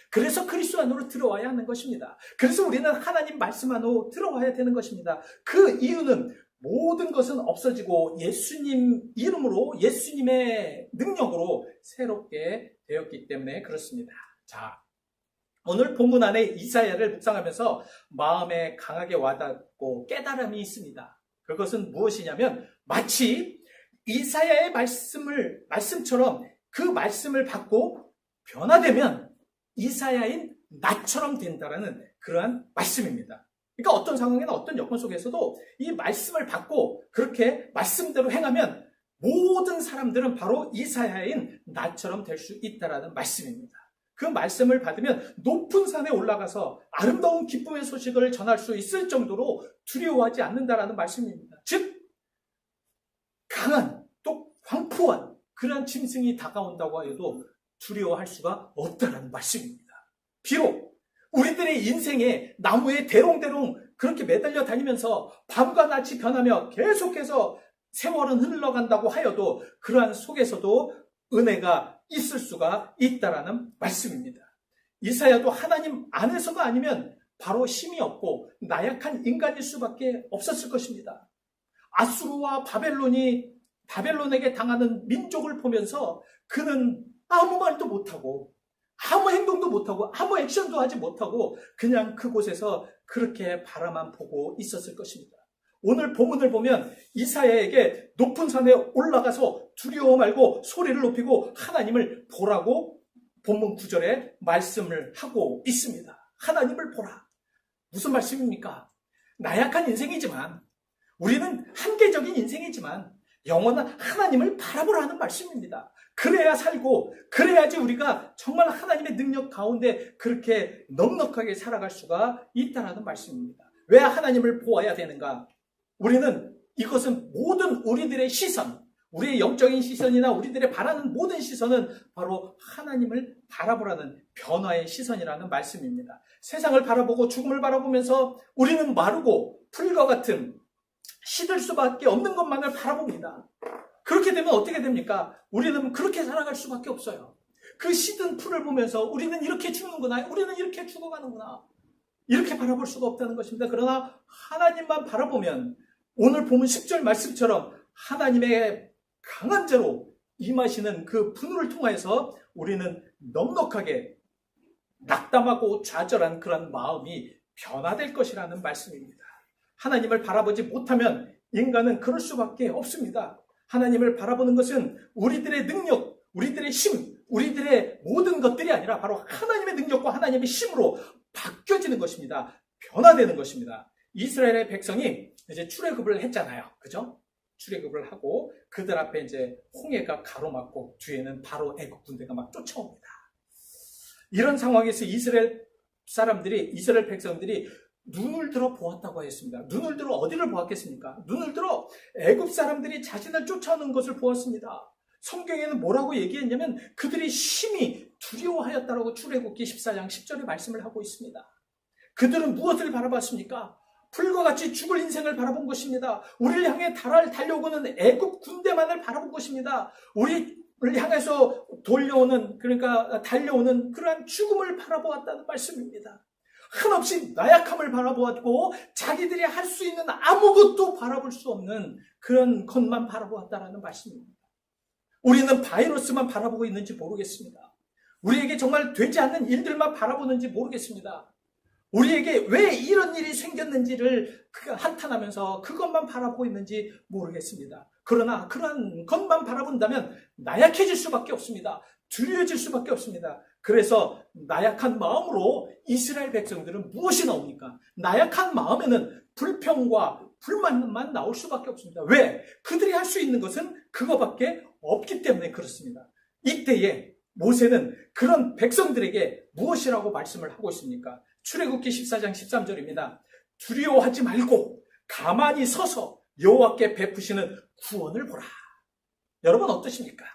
Speaker 1: 그래서 그리스도 안으로 들어와야 하는 것입니다. 그래서 우리는 하나님 말씀 안으로 들어와야 되는 것입니다. 그 이유는 모든 것은 없어지고 예수님 이름으로 예수님의 능력으로 새롭게 되었기 때문에 그렇습니다. 자, 오늘 본문 안에 이사야를 묵상하면서 마음에 강하게 와닿고 깨달음이 있습니다. 그것은 무엇이냐면 마치 이사야의 말씀처럼 그 말씀을 받고 변화되면 이사야인 나처럼 된다라는 그러한 말씀입니다. 그러니까 어떤 상황이나 어떤 여건 속에서도 이 말씀을 받고 그렇게 말씀대로 행하면 모든 사람들은 바로 이사야인 나처럼 될 수 있다라는 말씀입니다. 그 말씀을 받으면 높은 산에 올라가서 아름다운 기쁨의 소식을 전할 수 있을 정도로 두려워하지 않는다라는 말씀입니다. 즉 강한 또 광포한 그러한 짐승이 다가온다고 하여도 두려워할 수가 없다라는 말씀입니다. 비록 우리들의 인생에 나무에 대롱대롱 그렇게 매달려 다니면서 밤과 낮이 변하며 계속해서 세월은 흘러간다고 하여도 그러한 속에서도 은혜가 있을 수가 있다라는 말씀입니다. 이사야도 하나님 안에서가 아니면 바로 힘이 없고 나약한 인간일 수밖에 없었을 것입니다. 아수르와 바벨론에게 당하는 민족을 보면서 그는 아무 말도 못하고 아무 행동도 못하고 아무 액션도 하지 못하고 그냥 그곳에서 그렇게 바라만 보고 있었을 것입니다. 오늘 본문을 보면 이사야에게 높은 산에 올라가서 두려워 말고 소리를 높이고 하나님을 보라고 본문 9절에 말씀을 하고 있습니다. 하나님을 보라. 무슨 말씀입니까? 나약한 인생이지만 우리는 한계적인 인생이지만 영원한 하나님을 바라보라는 말씀입니다. 그래야 살고 그래야지 우리가 정말 하나님의 능력 가운데 그렇게 넉넉하게 살아갈 수가 있다는 말씀입니다. 왜 하나님을 보아야 되는가? 우리는 이것은 모든 우리들의 시선, 우리의 영적인 시선이나 우리들의 바라는 모든 시선은 바로 하나님을 바라보라는 변화의 시선이라는 말씀입니다. 세상을 바라보고 죽음을 바라보면서 우리는 마르고 풀과 같은 시들 수밖에 없는 것만을 바라봅니다. 그렇게 되면 어떻게 됩니까? 우리는 그렇게 살아갈 수밖에 없어요. 그 시든 풀을 보면서 우리는 이렇게 죽는구나, 우리는 이렇게 죽어가는구나, 이렇게 바라볼 수가 없다는 것입니다. 그러나 하나님만 바라보면 오늘 본문 10절 말씀처럼 하나님의 강한 자로 임하시는 그 분을 통하여서 우리는 넉넉하게 낙담하고 좌절한 그런 마음이 변화될 것이라는 말씀입니다. 하나님을 바라보지 못하면 인간은 그럴 수밖에 없습니다. 하나님을 바라보는 것은 우리들의 능력, 우리들의 힘, 우리들의 모든 것들이 아니라 바로 하나님의 능력과 하나님의 힘으로 바뀌어지는 것입니다. 변화되는 것입니다. 이스라엘의 백성이 이제 출애굽을 했잖아요. 그죠? 출애굽을 하고 그들 앞에 이제 홍해가 가로막고 뒤에는 바로 애국 군대가 막 쫓아옵니다. 이런 상황에서 이스라엘 백성들이 눈을 들어 보았다고 했습니다. 눈을 들어 어디를 보았겠습니까? 눈을 들어 애굽 사람들이 자신을 쫓아오는 것을 보았습니다. 성경에는 뭐라고 얘기했냐면 그들이 심히 두려워하였다라고 출애굽기 14장 10절에 말씀을 하고 있습니다. 그들은 무엇을 바라봤습니까? 풀과 같이 죽을 인생을 바라본 것입니다. 우리를 향해 달려오는 애굽 군대만을 바라본 것입니다. 우리를 향해서 달려오는 그러한 죽음을 바라보았다는 말씀입니다. 한없이 나약함을 바라보았고 자기들이 할 수 있는 아무것도 바라볼 수 없는 그런 것만 바라보았다는 말씀입니다. 우리는 바이러스만 바라보고 있는지 모르겠습니다. 우리에게 정말 되지 않는 일들만 바라보는지 모르겠습니다. 우리에게 왜 이런 일이 생겼는지를 한탄하면서 그것만 바라보고 있는지 모르겠습니다. 그러나 그런 것만 바라본다면 나약해질 수밖에 없습니다. 두려워질 수밖에 없습니다. 그래서 나약한 마음으로 이스라엘 백성들은 무엇이 나옵니까? 나약한 마음에는 불평과 불만만 나올 수밖에 없습니다. 왜? 그들이 할 수 있는 것은 그거밖에 없기 때문에 그렇습니다. 이때에 모세는 그런 백성들에게 무엇이라고 말씀을 하고 있습니까? 출애굽기 14장 13절입니다. 두려워하지 말고 가만히 서서 여호와께 베푸시는 구원을 보라. 여러분 어떠십니까?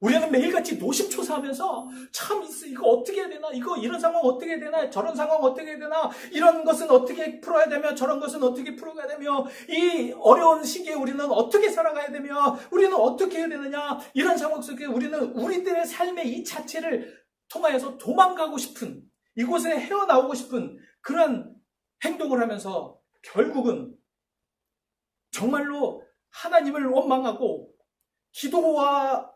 Speaker 1: 우리는 매일같이 노심초사하면서 참 이거 어떻게 해야 되나? 이런 상황 어떻게 해야 되나? 저런 상황 어떻게 해야 되나? 이런 것은 어떻게 풀어야 되며 저런 것은 어떻게 풀어가야 되며 이 어려운 시기에 우리는 어떻게 살아가야 되며 우리는 어떻게 해야 되느냐? 이런 상황 속에 우리는 우리들의 삶의 이 자체를 통하여서 도망가고 싶은 이곳에 헤어나오고 싶은 그런 행동을 하면서 결국은 정말로 하나님을 원망하고 기도와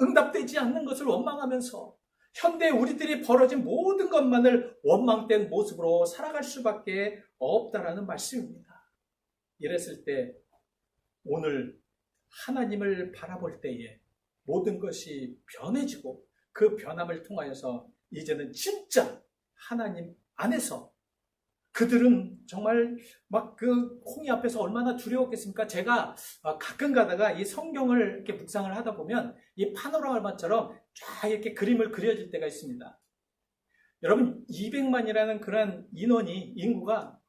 Speaker 1: 응답되지 않는 것을 원망하면서 현대 우리들이 벌어진 모든 것만을 원망된 모습으로 살아갈 수밖에 없다라는 말씀입니다. 이랬을 때 오늘 하나님을 바라볼 때에 모든 것이 변해지고 그 변함을 통하여서 이제는 진짜 하나님 안에서 그들은 정말 막 그 홍해 앞에서 얼마나 두려웠겠습니까? 제가 가끔 가다가 이 성경을 이렇게 묵상을 하다 보면 이 파노라마처럼 쫙 이렇게 그림을 그려질 때가 있습니다. 여러분 200만이라는 그런 인구가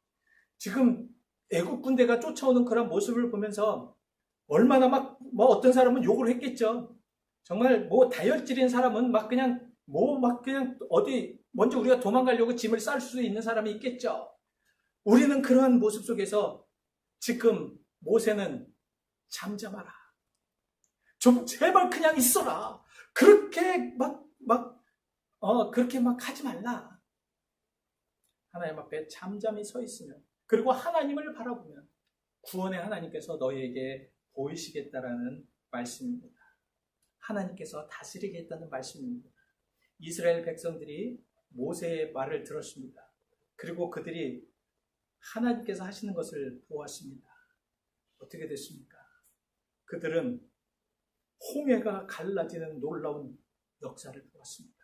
Speaker 1: 지금 애국 군대가 쫓아오는 그런 모습을 보면서 얼마나 막 뭐 어떤 사람은 욕을 했겠죠. 정말 뭐 다혈질인 사람은 막 그냥 어디 먼저 우리가 도망가려고 짐을 쌀 수 있는 사람이 있겠죠. 우리는 그러한 모습 속에서 지금 모세는 잠잠하라. 좀 제발 그냥 있어라. 그렇게 그렇게 막 하지 말라. 하나님 앞에 잠잠히 서 있으면 그리고 하나님을 바라보면 구원의 하나님께서 너희에게 보이시겠다라는 말씀입니다. 하나님께서 다스리겠다는 말씀입니다. 이스라엘 백성들이 모세의 말을 들었습니다. 그리고 그들이 하나님께서 하시는 것을 보았습니다. 어떻게 됐습니까? 그들은 홍해가 갈라지는 놀라운 역사를 보았습니다.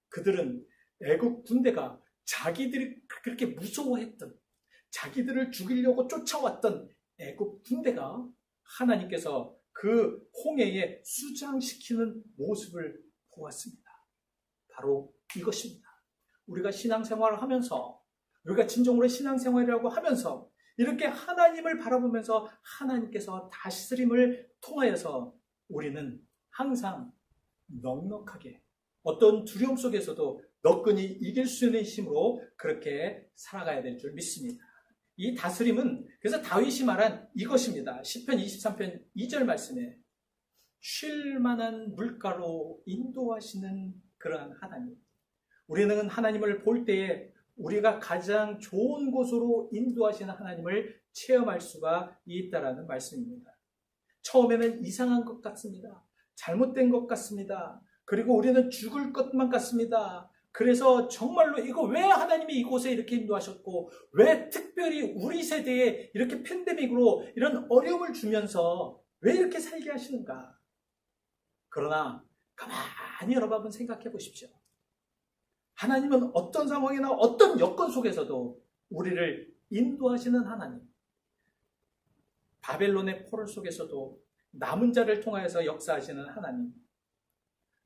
Speaker 1: 그들은 애국 군대가 자기들이 그렇게 무서워했던 자기들을 죽이려고 쫓아왔던 애국 군대가 하나님께서 그 홍해에 수장시키는 모습을 보았습니다. 바로 이것입니다. 우리가 신앙생활을 하면서 우리가 진정으로 신앙생활이라고 하면서 이렇게 하나님을 바라보면서 하나님께서 다스림을 통하여서 우리는 항상 넉넉하게 어떤 두려움 속에서도 너끈히 이길 수 있는 힘으로 그렇게 살아가야 될 줄 믿습니다. 이 다스림은 그래서 다윗이 말한 이것입니다. 시편 23편 2절 말씀에 쉴 만한 물가로 인도하시는 그러한 하나님. 우리는 하나님을 볼 때에 우리가 가장 좋은 곳으로 인도하시는 하나님을 체험할 수가 있다라는 말씀입니다. 처음에는 이상한 것 같습니다. 잘못된 것 같습니다. 그리고 우리는 죽을 것만 같습니다. 그래서 정말로 이거 왜 하나님이 이곳에 이렇게 인도하셨고 왜 특별히 우리 세대에 이렇게 팬데믹으로 이런 어려움을 주면서 왜 이렇게 살게 하시는가? 그러나 가만히 여러분 생각해 보십시오. 하나님은 어떤 상황이나 어떤 여건 속에서도 우리를 인도하시는 하나님. 바벨론의 포로 속에서도 남은 자를 통하여서 역사하시는 하나님.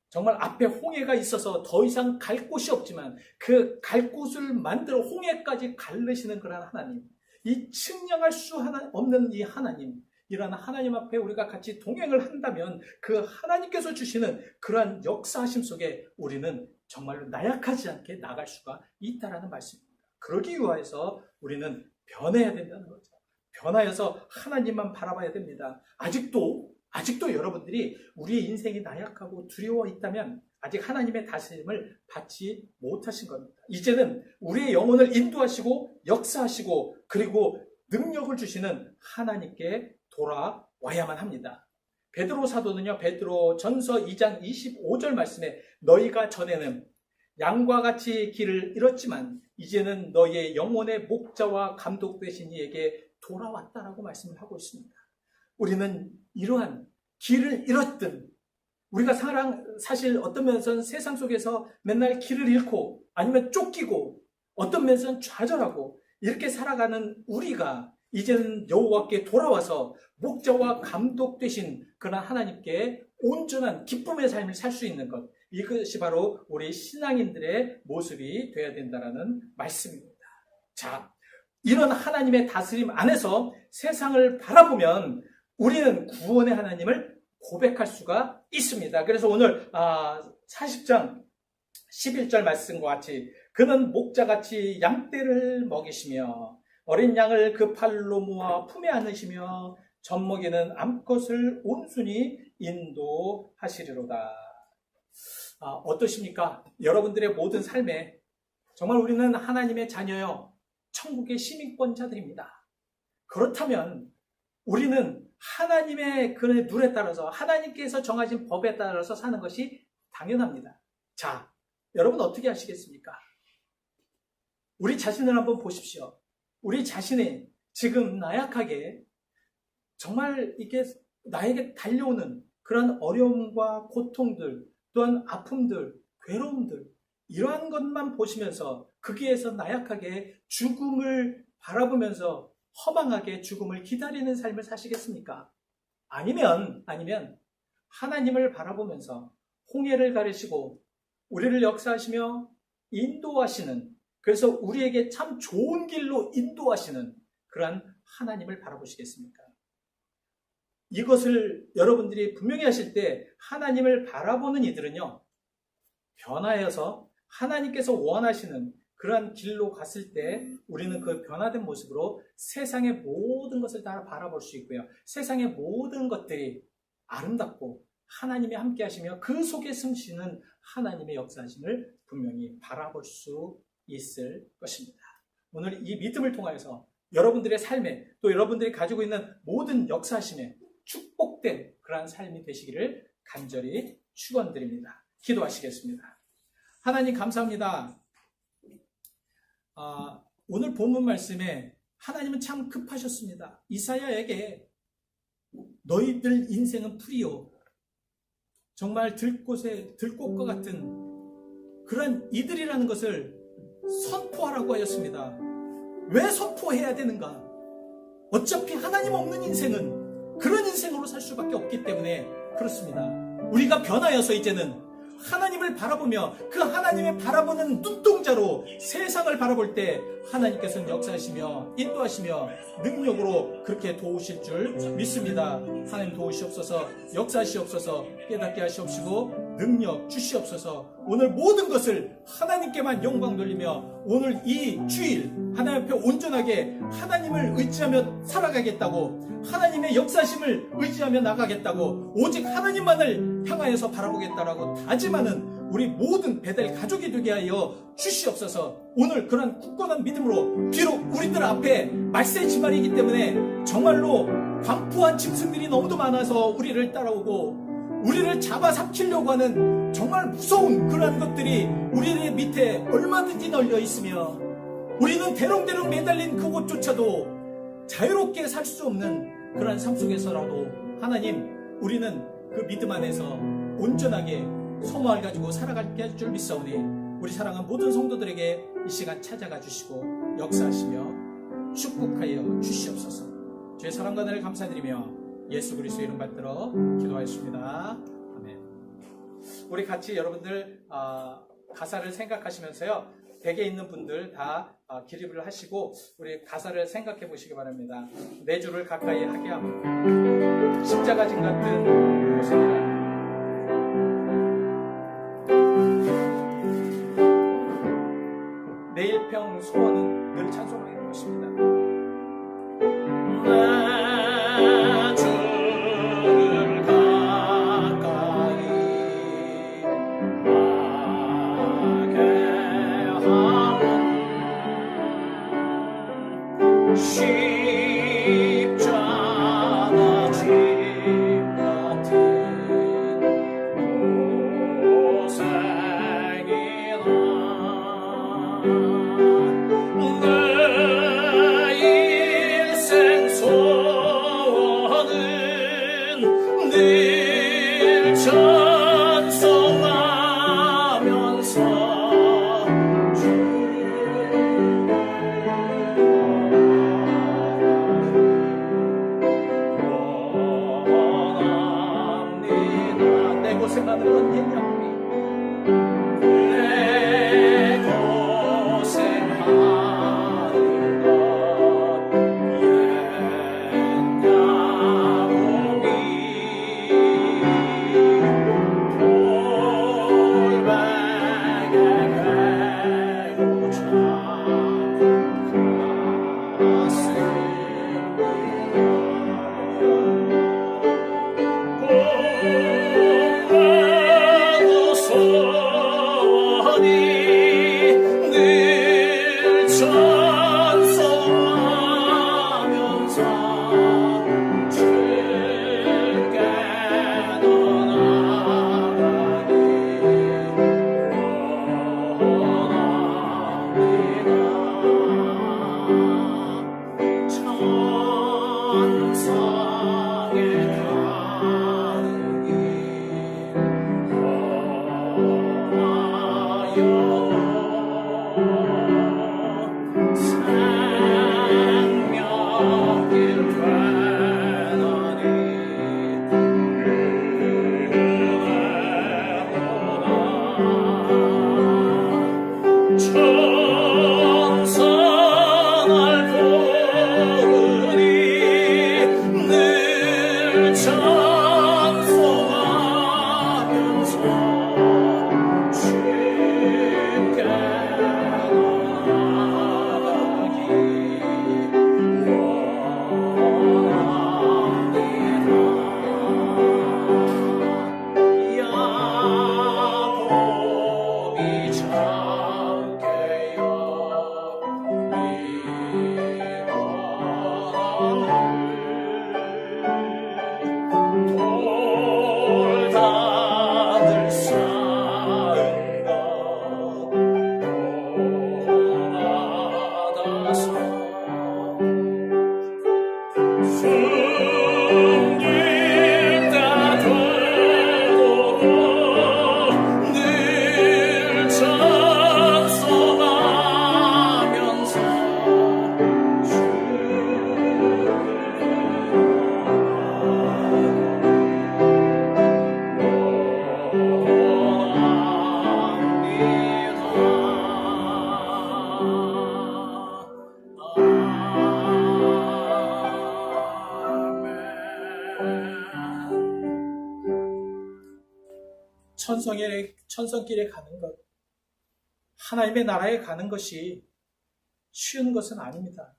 Speaker 1: 정말 앞에 홍해가 있어서 더 이상 갈 곳이 없지만 그 갈 곳을 만들어 홍해까지 가르시는 그런 하나님. 이 측량할 수 없는 이 하나님. 이런 하나님 앞에 우리가 같이 동행을 한다면 그 하나님께서 주시는 그러한 역사하심 속에 우리는 정말로 나약하지 않게 나갈 수가 있다라는 말씀입니다. 그러기 위해서 우리는 변해야 된다는 거죠. 변하여서 하나님만 바라봐야 됩니다. 아직도 여러분들이 우리의 인생이 나약하고 두려워 있다면 아직 하나님의 다스림을 받지 못하신 겁니다. 이제는 우리의 영혼을 인도하시고 역사하시고 그리고 능력을 주시는 하나님께 돌아와야만 합니다. 베드로 사도는요, 베드로 전서 2장 25절 말씀에 너희가 전에는 양과 같이 길을 잃었지만 이제는 너희의 영혼의 목자와 감독 되신 이에게 돌아왔다라고 말씀을 하고 있습니다. 우리는 이러한 길을 잃었든 우리가 사실 어떤 면에서는 세상 속에서 맨날 길을 잃고 아니면 쫓기고 어떤 면에서는 좌절하고 이렇게 살아가는 우리가 이제는 여호와께 돌아와서 목자와 감독 되신 그런 하나님께 온전한 기쁨의 삶을 살 수 있는 것, 이것이 바로 우리 신앙인들의 모습이 되어야 된다는 말씀입니다. 자, 이런 하나님의 다스림 안에서 세상을 바라보면 우리는 구원의 하나님을 고백할 수가 있습니다. 그래서 오늘 40장 11절 말씀과 같이 그는 목자같이 양떼를 먹이시며 어린 양을 그 팔로 모아 품에 안으시며 젖먹이는 암컷을 온순히 인도하시리로다. 어떠십니까? 여러분들의 모든 삶에 정말 우리는 하나님의 자녀요, 천국의 시민권자들입니다. 그렇다면 우리는 하나님의 그 룰에 따라서, 하나님께서 정하신 법에 따라서 사는 것이 당연합니다. 자, 여러분 어떻게 하시겠습니까? 우리 자신을 한번 보십시오. 우리 자신이 지금 나약하게 정말 이게 나에게 달려오는 그런 어려움과 고통들, 또한 아픔들, 괴로움들, 이러한 것만 보시면서 거기에서 나약하게 죽음을 바라보면서 허망하게 죽음을 기다리는 삶을 사시겠습니까? 아니면 하나님을 바라보면서 홍해를 가르시고 우리를 역사하시며 인도하시는, 그래서 우리에게 참 좋은 길로 인도하시는 그러한 하나님을 바라보시겠습니까? 이것을 여러분들이 분명히 하실 때 하나님을 바라보는 이들은요, 변화해서 하나님께서 원하시는 그러한 길로 갔을 때 우리는 그 변화된 모습으로 세상의 모든 것을 다 바라볼 수 있고요. 세상의 모든 것들이 아름답고 하나님이 함께 하시며 그 속에 숨쉬는 하나님의 역사하심을 분명히 바라볼 수 있을 것입니다. 오늘 이 믿음을 통하여서 여러분들의 삶에, 또 여러분들이 가지고 있는 모든 역사하심에 축복된 그러한 삶이 되시기를 간절히 축원드립니다. 기도하시겠습니다. 하나님 감사합니다. 오늘 본문 말씀에 하나님은 참 급하셨습니다. 이사야에게 너희들 인생은 풀이요, 정말 들꽃과 같은 그런 이들이라는 것을 선포하라고 하였습니다. 왜 선포해야 되는가? 어차피 하나님 없는 인생은 그런 인생으로 살 수밖에 없기 때문에 그렇습니다. 우리가 변하여서 이제는 하나님을 바라보며 그 하나님의 바라보는 눈동자로 세상을 바라볼 때 하나님께서는 역사하시며 인도하시며 능력으로 그렇게 도우실 줄 믿습니다. 하나님 도우시옵소서, 역사하시옵소서, 깨닫게 하시옵시고 능력 주시옵소서. 오늘 모든 것을 하나님께만 영광 돌리며 오늘 이 주일 하나님 앞에 온전하게 하나님을 의지하며 살아가겠다고, 하나님의 역사심을 의지하며 나가겠다고, 오직 하나님만을 향하여서 바라보겠다라고 다짐하는 우리 모든 베델 가족이 되게 하여 주시옵소서. 오늘 그런 굳건한 믿음으로, 비록 우리들 앞에 말세지말이기 때문에 정말로 광포한 짐승들이 너무도 많아서 우리를 따라오고 우리를 잡아삼키려고 하는 정말 무서운 그러한 것들이 우리의 밑에 얼마든지 널려 있으며 우리는 대롱대롱 매달린 그곳조차도 자유롭게 살 수 없는 그러한 삶 속에서라도 하나님, 우리는 그 믿음 안에서 온전하게 소망을 가지고 살아갈게 할 줄 믿사오니 우리 사랑하는 모든 성도들에게 이 시간 찾아가 주시고 역사하시며 축복하여 주시옵소서. 주의 사랑과 은혜를 감사드리며 예수 그리스도의 이름 받들어 기도하였습니다. 아멘. 우리 같이 여러분들 가사를 생각하시면서요, 댁에 있는 분들 다 기립을 하시고 우리 가사를 생각해 보시기 바랍니다. 내 주를 가까이 하게 하고 십자가 진 같은 곳에 내일 평 소원은 늘 찬송하는 것입니다. 내 주를 가까이 하게 하는 십자가 진 같은 천성길에 가는 것, 하나님의 나라에 가는 것이 쉬운 것은 아닙니다.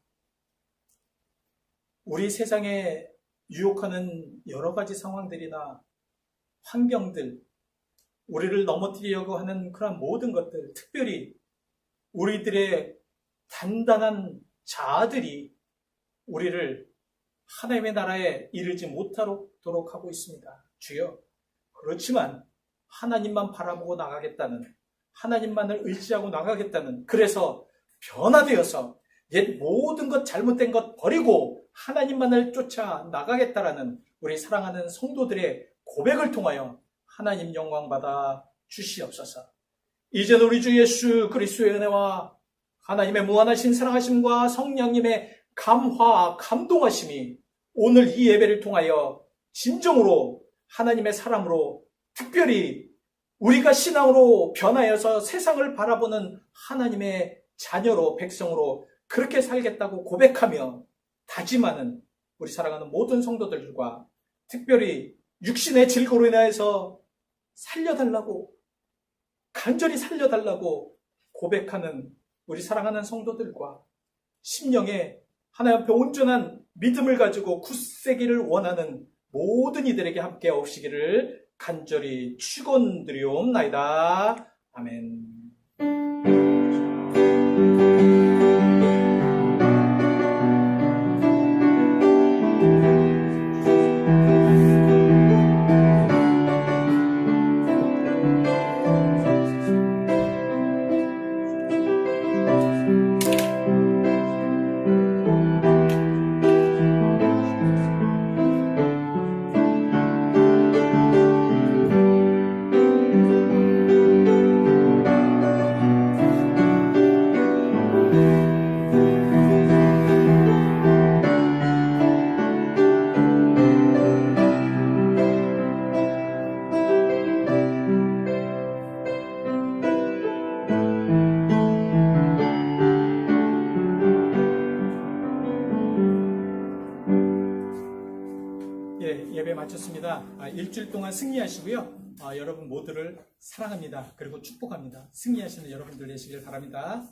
Speaker 1: 우리 세상에 유혹하는 여러 가지 상황들이나 환경들, 우리를 넘어뜨리려고 하는 그런 모든 것들, 특별히 우리들의 단단한 자아들이 우리를 하나님의 나라에 이르지 못하도록 하고 있습니다. 주여, 그렇지만 하나님만 바라보고 나가겠다는, 하나님만을 의지하고 나가겠다는, 그래서 변화되어서 옛 모든 것 잘못된 것 버리고 하나님만을 쫓아 나가겠다라는 우리 사랑하는 성도들의 고백을 통하여 하나님 영광 받아 주시옵소서. 이제는 우리 주 예수 그리스도의 은혜와 하나님의 무한하신 사랑하심과 성령님의 감화, 감동하심이 오늘 이 예배를 통하여 진정으로 하나님의 사람으로, 특별히 우리가 신앙으로 변하여서 세상을 바라보는 하나님의 자녀로, 백성으로 그렇게 살겠다고 고백하며 다짐하는 우리 사랑하는 모든 성도들과, 특별히 육신의 질고로 인하여서 살려달라고, 간절히 살려달라고 고백하는 우리 사랑하는 성도들과, 심령에 하나님 앞에 온전한 믿음을 가지고 굳세기를 원하는 모든 이들에게 함께 오시기를 간절히 축원드리옵나이다. 아멘. 예배 마쳤습니다. 일주일 동안 승리하시고요. 여러분 모두를 사랑합니다. 그리고 축복합니다. 승리하시는 여러분들 되시길 바랍니다.